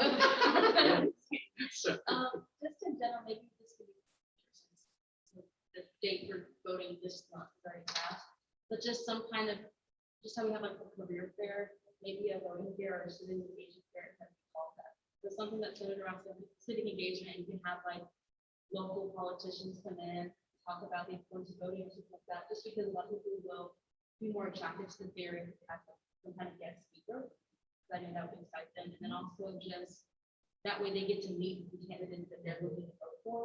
So, Just in general, maybe this could be, the date for voting this month is already passed, but just some kind of, just how we have like a career fair, maybe a voting fair or a civic engagement fair, that we call that. So something that's centered around civic engagement, you can have like local politicians come in, talk about the importance of voting or something like that, just because a lot of people will be more attracted to the theory and have some kind of guest speaker. chapter. So I think that would excite them, and then also just, that way they get to meet the candidates that they're looking to vote for.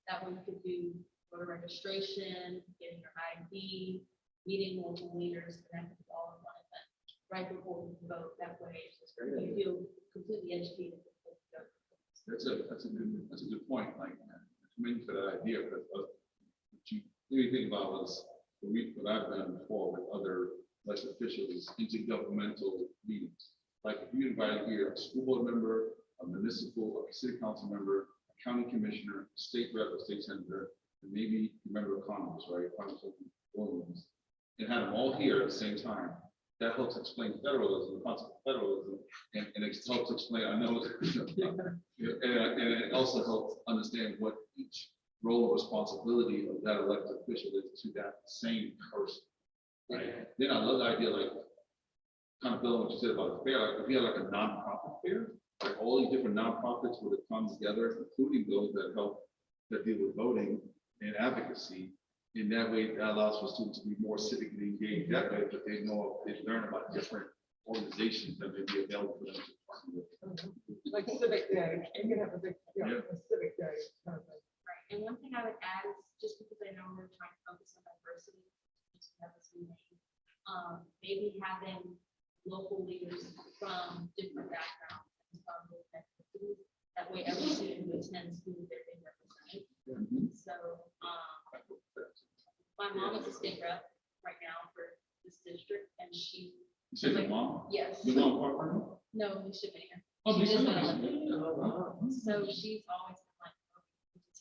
That way you could do voter registration, getting your ID, meeting local leaders, and that could be all in one event, right before you vote. That way you feel completely educated. That's a good point, like, commend you for that idea, but what you really think about was, what I've done before with other elected officials, intergovernmental meetings. Like, if you invite here a school board member, a municipal, a city council member, a county commissioner, state rep, or state senator, and maybe a member of Congress, right? Congressman Williams, and have them all here at the same time. That helps explain federalism, the concept of federalism, and it helps explain, I know, and it also helps understand what each role or responsibility of that elected official is to that same person, right? Then I love the idea, like, kind of building what you said about the fair, like, if you had like a nonprofit fair, like all these different nonprofits would have come together, including those that help, that deal with voting and advocacy. In that way, that allows for students to be more civically engaged that way, but they know, they learn about different organizations that may be available for them to partner with. Like civic day, you can have a big, a civic day kind of thing. Right, and one thing I would add is, just because I know we're trying to focus on diversity, just have this meeting, maybe having local leaders from different backgrounds and from different ethnicities. That way every student who attends schools, they're being represented. So, my mom is a state rep right now for this district, and she. You said your mom? Yes. Your mom partner? No, Miss Shabana. Oh, She Lisa just got Mayer. elected. So she's always like,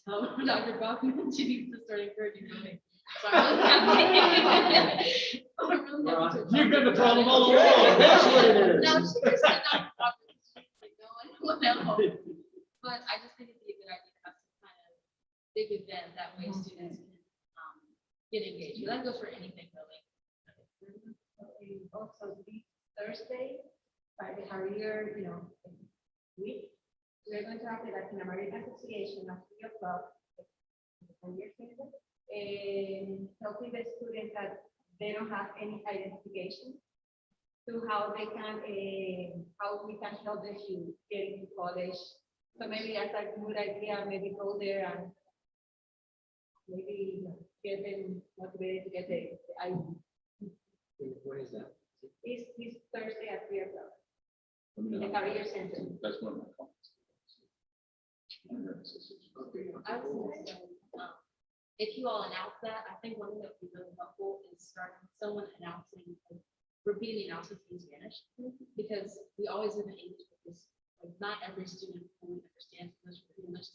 tell Dr. Bachman she needs to start encouraging voting. So I'm really happy. I'm really happy to- You've been the problem all along. That's what it is. No, she just said Dr. Bachman. She's like, no, anyone else. But I just think it'd be a good idea to have some kind of big event, that way students can get engaged. But that goes for anything really. Also, this Thursday, by the career, week, we're going to have the Latin American Association at 3:00. And helping the students that they don't have any identification to how they can, how we can help them to get into college. So maybe that's a good idea, maybe go there and maybe get them motivated to get the ID. What is that? It's this Thursday at 3:00 I mean, in the career center. That's one of my comments. I would say, if you all announce that, I think one thing that would be really helpful is starting someone announcing, repeating the announcements in Spanish, because we always live in English, because like not every student fully understands English.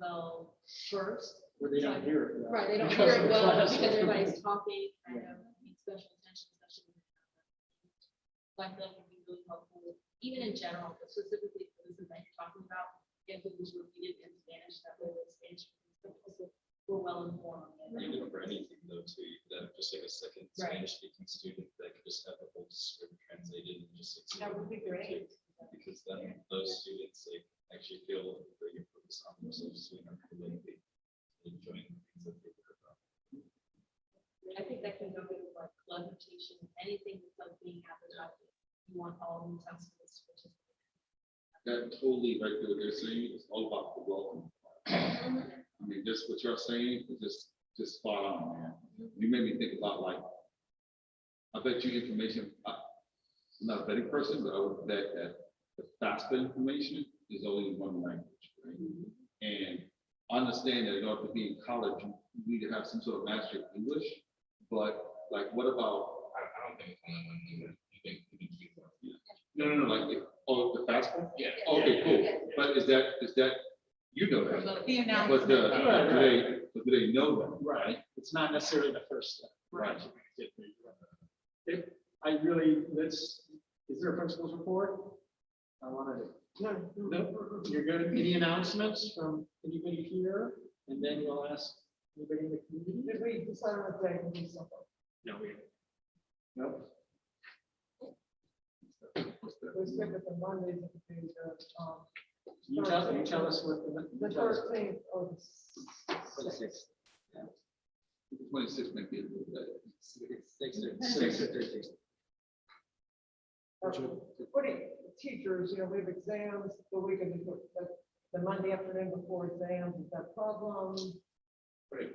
Well, first. Where they don't hear it. Right, they don't Because hear it of the well class. because everybody's talking, I know, need special attention, especially. So I feel like it'd be really helpful, even in general, but specifically for this event you're talking about, if it was repeated in Spanish, that way the Spanish, we're well informed. Even for anything though, too, you could have just like a second Right. Spanish speaking student that could just have the whole script translated and just. like, That would be great. Because then those students like actually feel very focused on themselves, so they're really enjoying the things that they heard about. I think that can go with like club rotation, anything that's like being advertised. You want all the assessments, which is. That totally, right, what they're saying, it's all about the welcome. I mean, just what you're saying is just spot on, man. You made me think about, like, I bet you information, I'm not a betting person, but I would bet that the FAFSA information is only in one language, right? And understand that in order to be in college, you need to have some sort of mastery of English, but like, what about, I don't think it's only one thing. You think you can keep one. no, like, the FAFSA? Yeah. Okay, cool, but is that, you know that, but do they know that? Right, it's not necessarily the first step. Right. If I really, is there a principal's report? I want to, no, you're good. Any announcements from anybody here? And then we'll ask anybody in the community? Did we decide on a day to do something? No, we haven't. No? We stick with the Mondays, it could be You tell us what the 13th or the 26. 26 might be a little bit. 6 or 13. What do you, teachers, we have exams the week of the Monday afternoon before exams, is that a problem? What is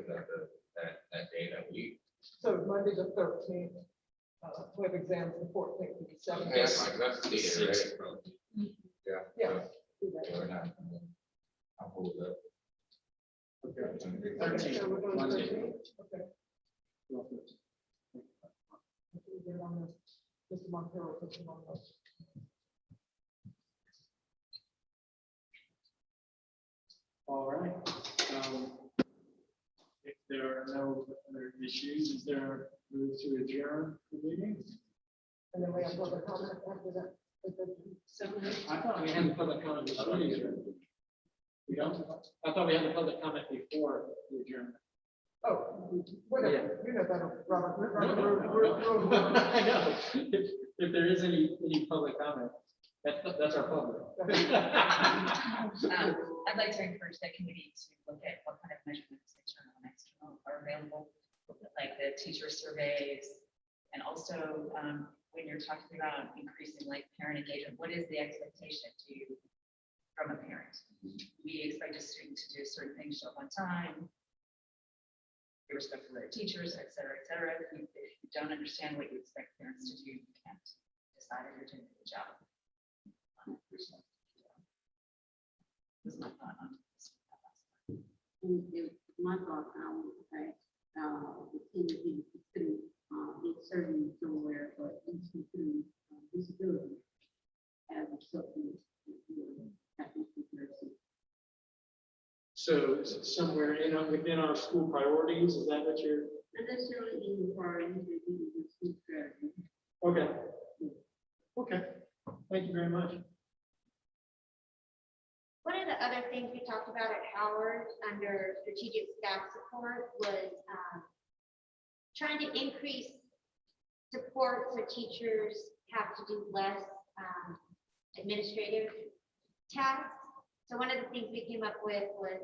that day, that week? So Monday the 13th, we have exams the 14th to the 17th. Okay, that's the data, right? Yeah. Yeah. Yeah, we're not- I'll hold it up. Okay, 13th, so we're going Monday. 13th? Okay. We'll get on the- Mr. Montero, puts him on the- All right. If there are no other issues, is there a move to adjourn the meeting? And then we have public comment after that. I thought we had a public comment before the adjournment. We don't? I thought we had a public comment before the adjournment. Oh, whatever, you know better, Robert. I know. If there is any public comment, that's our public. I'd like to encourage the committee to look at what kind of measurements, internal and external, are available, like the teacher surveys. And also, when you're talking about increasing like parent engagement, what is the expectation from a parent? We expect a student to do certain things, show up on time, be respectful of their teachers, et cetera, et cetera. If you don't understand what you expect parents to do, you can't decide if you're doing a good job. This is my thought on this. My thought, the team is considered, it's serving somewhere, but it's considered disability as a supplement. So somewhere within our school priorities, is that what you're? Not necessarily in the priorities, but in the school strategy. Okay. Okay. Thank you very much. One of the other things we talked about at Howard under strategic staff support was trying to increase support so teachers have to do less administrative tasks. So one of the things we came up with was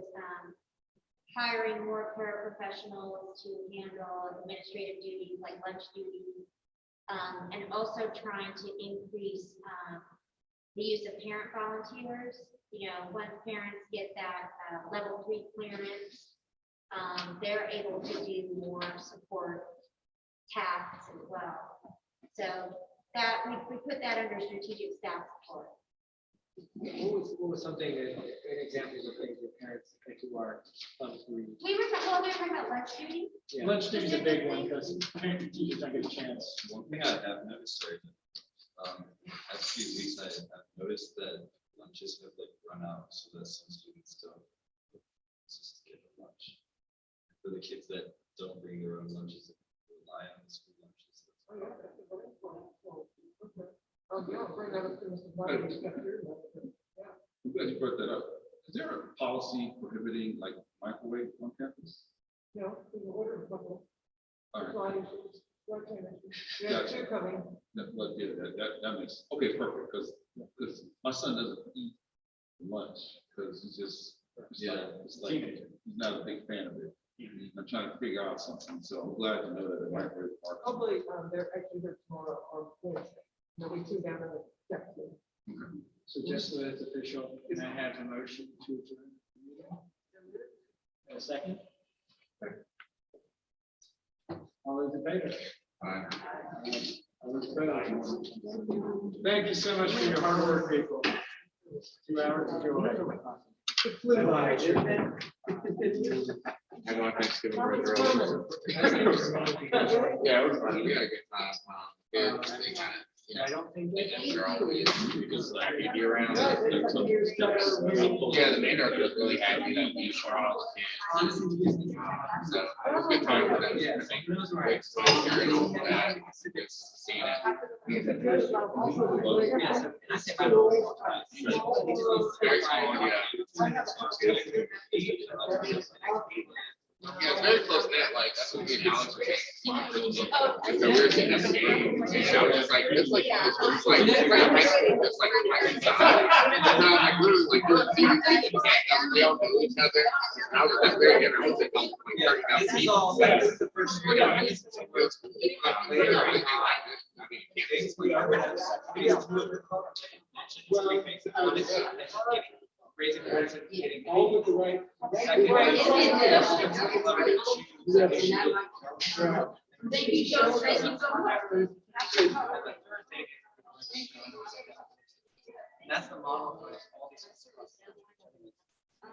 hiring more paraprofessionals to handle administrative duties like lunch duties, and also trying to increase the use of parent volunteers. Once parents get that level 3 clearance, they're able to do more support tasks as well. So that we put that under strategic staff support. What was something, an examples of things that parents who are We were talking about lunch duty. Yeah. Lunch duty is a big one because parents and teachers don't get a chance. One thing I have noticed, sorry, last few weeks I have noticed that lunches have like run out, so that some students don't just get a lunch. For the kids that don't bring their own lunches, rely on the school lunches. Oh, yeah, that's a very important point. Okay. Yeah, I'll bring that up to Mr. Biden. Yeah. I'm glad you brought that up. Is there a policy prohibiting like microwave on campus? No, we can order a couple. All right. We have two coming. That makes, okay, perfect, because my son doesn't eat lunch, because it's like, he's not a big fan of it. I'm trying to figure out something, so I'm glad to know that the microwave part. Probably, they're actually here tomorrow on Wednesday. There'll be two down in the section. So just so that it's official, can I have a motion to adjourn? A second? All those in favor? All those opposed? Thank you so much for your hard work, people. 2 hours of your life. I want Thanksgiving break early. Yeah, it was fun. We had a good time. Kids, they kind of, I don't think. they're always happy to be around. Yeah, Yeah, the matriarch was really happy that we saw all the kids. So it was a good time for them. I think great time hearing all that, just seeing it. Very small, yeah, it's very close knit, like, that's what we announced. So we were sitting at the game, and I was just like, it's like a high school, it's like a high school. Like, we were seeing things, we all knew each other. I was just there, and I was like, 30,000 people. I mean, we are gonna. Raising awareness and getting. All with the right. Second, that's the model for all these.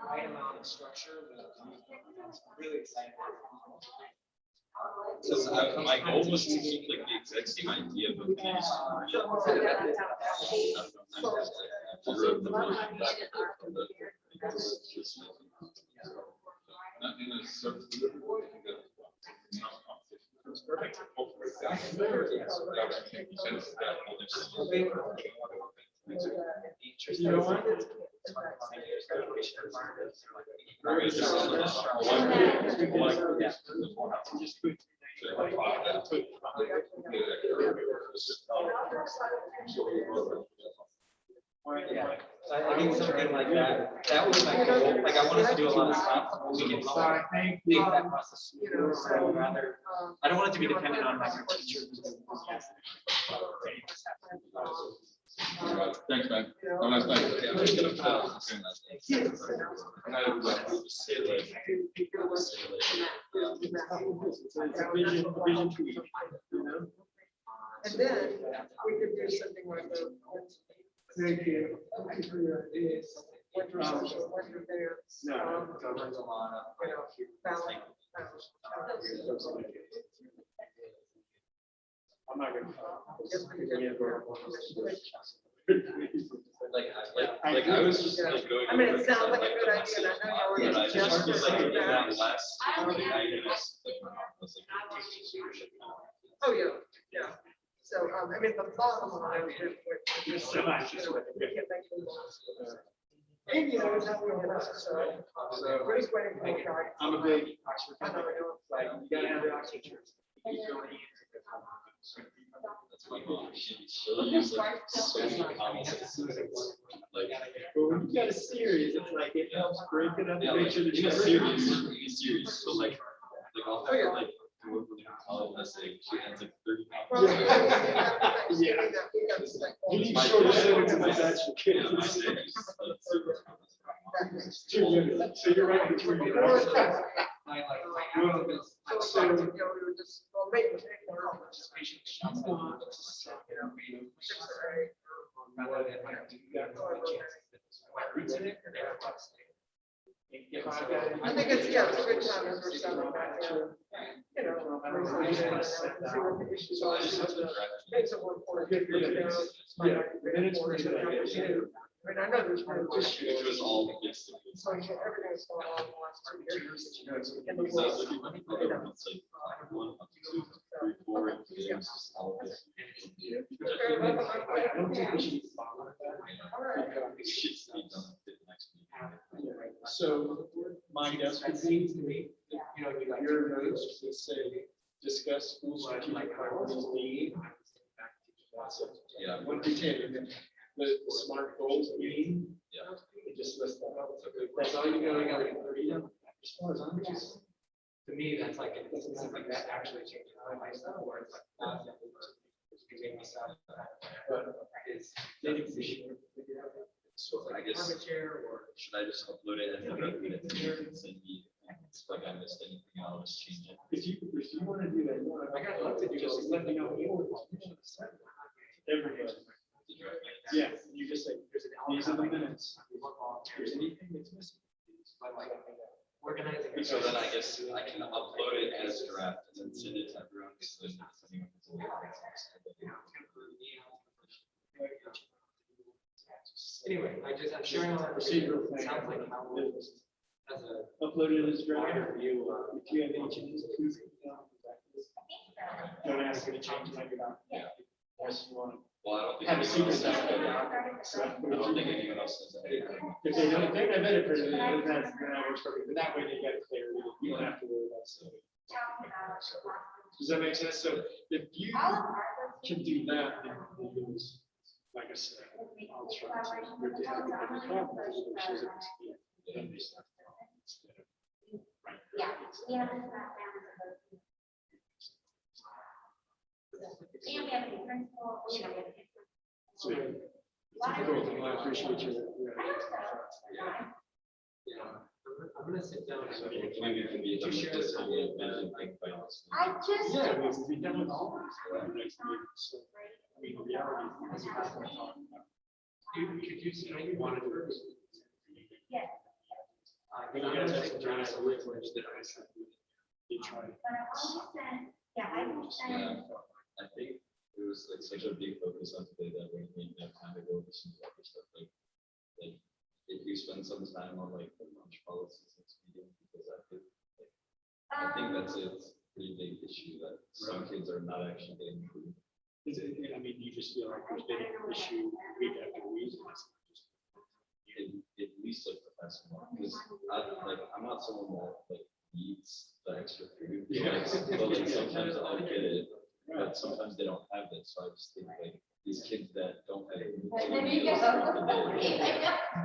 Right amount of structure, but it's really exciting. So my goal was to keep like the exact same idea, but maybe You know what? Yeah, so I think something like that, that was my goal, like I want us to do a lot of stuff, we can make that process. So rather, I don't want it to be dependent on my teachers. Thanks, man. Have a nice night. Yeah, I'm just gonna put that on the screen. Vision tweet, you know? And then we could do something like the Thank you. winter social, winter dance. No. Governs a lot of. You know, balance. I'm not gonna. Like I was just like going. I mean, it over sounds like a like good the idea, message, and I know you're but I already just was like suggesting that that. last. Like, I just, like, I was like, Oh, yeah, yeah. So, I mean, the bottom line is. Amy knows how we want us, so. We're just waiting for the guy. I'm a big Oxford I know, fan. I know. Like, you gotta have the Oxford chairs. that's my mom. She uses like so many comments. Like, But when you got a series, it's like, it helps break it up. yeah, Make like, sure that in you a series, so like I'll Oh, yeah. have like, work with a college essay, she has like 30 Well, comments. Yeah. You need shorter sentences than that. Yeah, my day is like super. 2 minutes. So you're right between me. So, you know, we were just, well, maybe. I think it's, yeah, it's a good time as we're starting back to, you know, resolution and see what the issues are. see what the things that were important. Yeah, minutes per day. I mean, I know there's been just. It was all mixed. So everything's going on in the last 2 years. In the Because I was world. looking at the other ones, like 1, 2, 3, 4, and it's just all of it. I don't think we should follow that. It should be done at the next meeting. So my guess would be, you know, your notes that say, discuss school strategic priorities meeting. Yeah. What detail, and then the smart goals meeting, Yeah. you just list that out. That's all you gotta read them. As far as I'm concerned. To me, that's like, it's like that actually changes my lifestyle, where it's like, not that it's giving myself, but is. So I guess, should I just upload it and then open it here and send me, if like I missed anything, I'll just change it. If you wanna do that, I got love to do, just let me know. Everybody. Yeah, you just say, these are the minutes. Here's anything that's missing. Organizing. So then I guess I can upload it as draft and then send it to everyone. So then anyone can- Anyway, I'm sharing all that Procedural procedural, thing. sounds like how it is, as a. Uploaded as draft. If you have any changes, please. Don't ask any changes. Yeah. Unless you want Well, I don't to think. have a secret anyone else stuff. has it. I don't think anyone else has it. If they don't, they have it, then that's, then that works perfect, but that way they get clarity, you don't have to worry about stuff. Does that make sense? So if you can do that, then you use, like I said, I'll try to, you're to have a problem, it shows up to you. Then they start. Yeah, yeah. And we have a new principal, you know, we have a new Sweet. principal. Well, I appreciate you. I hope so. Yeah, I'm gonna sit down. So maybe it can be Did you share this? done with vision, like, by this. I just. Yeah, we'll be done with all of this next week. So, I mean, the reality is, that's what I'm talking about. Could you see, I wanted to. Yes. When you guys have some time, so we're going to you try. But I always send, yeah, I will Yeah, send. I think it was like such a big focus on today that we didn't have time to go over some other stuff, like, if you spend some time on like the lunch policies and speeding, because I think that's a pretty big issue that some kids are not actually getting through. I mean, you just feel like there's been an issue week after week. At least like the past month, because I'm not someone that like needs the extra food. Yeah. But like sometimes I'll get it, but sometimes they don't have it, so I just think like these kids that don't have it. There you go.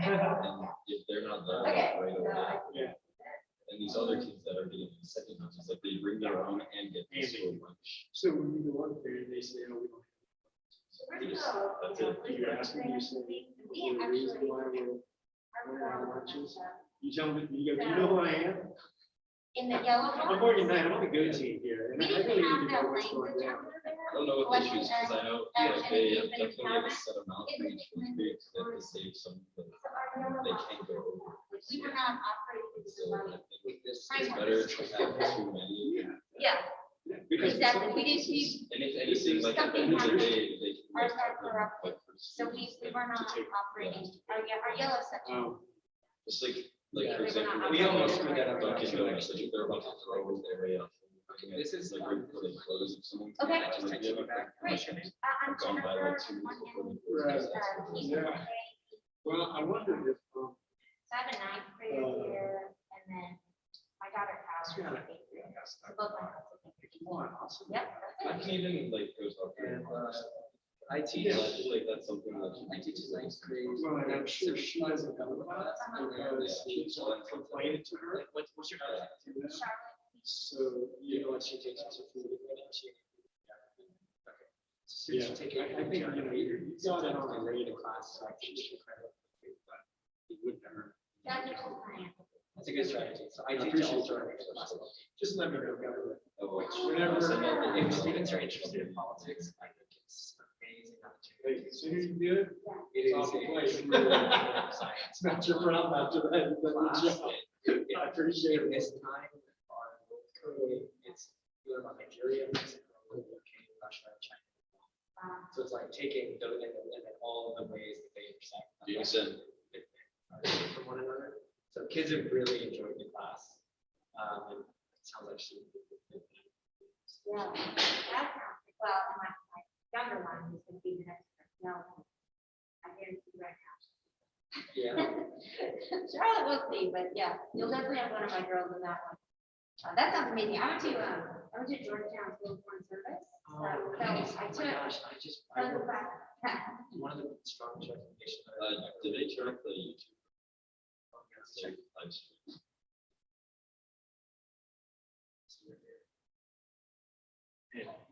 And if they're not there Okay. right away. Yeah. And these other kids that are getting second lunches, like they bring their own and get the school lunch. So when you go up there, they say, oh, we don't. That's it. You ask them, you say, We the reason actually. why we're running out of lunches. You tell them, you go, do you know who I am? In the yellow I'm box. more than that, I'm on the go team here. And We I didn't really have need to that know what's going language down. over there. I don't know what the issue is, because I know, like, they have definitely have a set amount for each of the groups that they save some, but So our yellow they box, can't go over. we were not operating. So I think it's better to have too many. Yeah, Because exactly. We didn't use, And if anything, like at the end of the day, they can. Ours like, are have them, corrupt. like, for so we students, were like, not to take- operating, our yellow section. Just like, Yeah, for we were not example. We almost screwed that up. Dunkin' Donuts, like, if they're about to throw their way out. This is, like, right before they close, if someone. Okay. Like, you have a Great. commission, I'm gone by Jennifer. like 2 weeks before they Right. close, that's what it is. Yeah. Well, I wondered if, So I have a ninth grader here, and then my daughter has an eighth grader. So both my girls are eighth graders. Yep. I can even like goes up there. And, I teach, Yeah, I feel like that's something that. I teach ninth grade. well, and I'm sure she doesn't know about it because kids are complaining to her. Like, what's your daughter? You know? Charlotte. So, You know you know, what she takes also for the beginning? Okay. So yeah, she's taking. I think, you know, you got it on the radar class, so I think she kind of, but it wouldn't hurt. That's a cool plan. That's a good strategy. So I I teach appreciate also. you. Just let me know, guys. Whenever. If students are interested in politics, I think it's amazing Hey, opportunity. as soon as you do it, It is off the plate. science. it's not your problem after that. You've done your job. I appreciate In it. this time, it's you learn about Nigeria, Mexico, UK, Russia, China. So it's like taking those and then all of the ways that they intersect. From one another. So kids have really enjoyed the class. And it sounds like she. Yeah, that sounds, well, and my younger one is going to be the next person. No, I guarantee you right now. Yeah. Charlotte will see, but yeah, you'll definitely have one of my girls in that one. That sounds amazing. I went to Georgetown School of Foreign Service. Oh, So nice. I Oh my took. gosh, I Fun work- fact. one of the strongest recommendations. Did they turn up the YouTube? Like, live streams?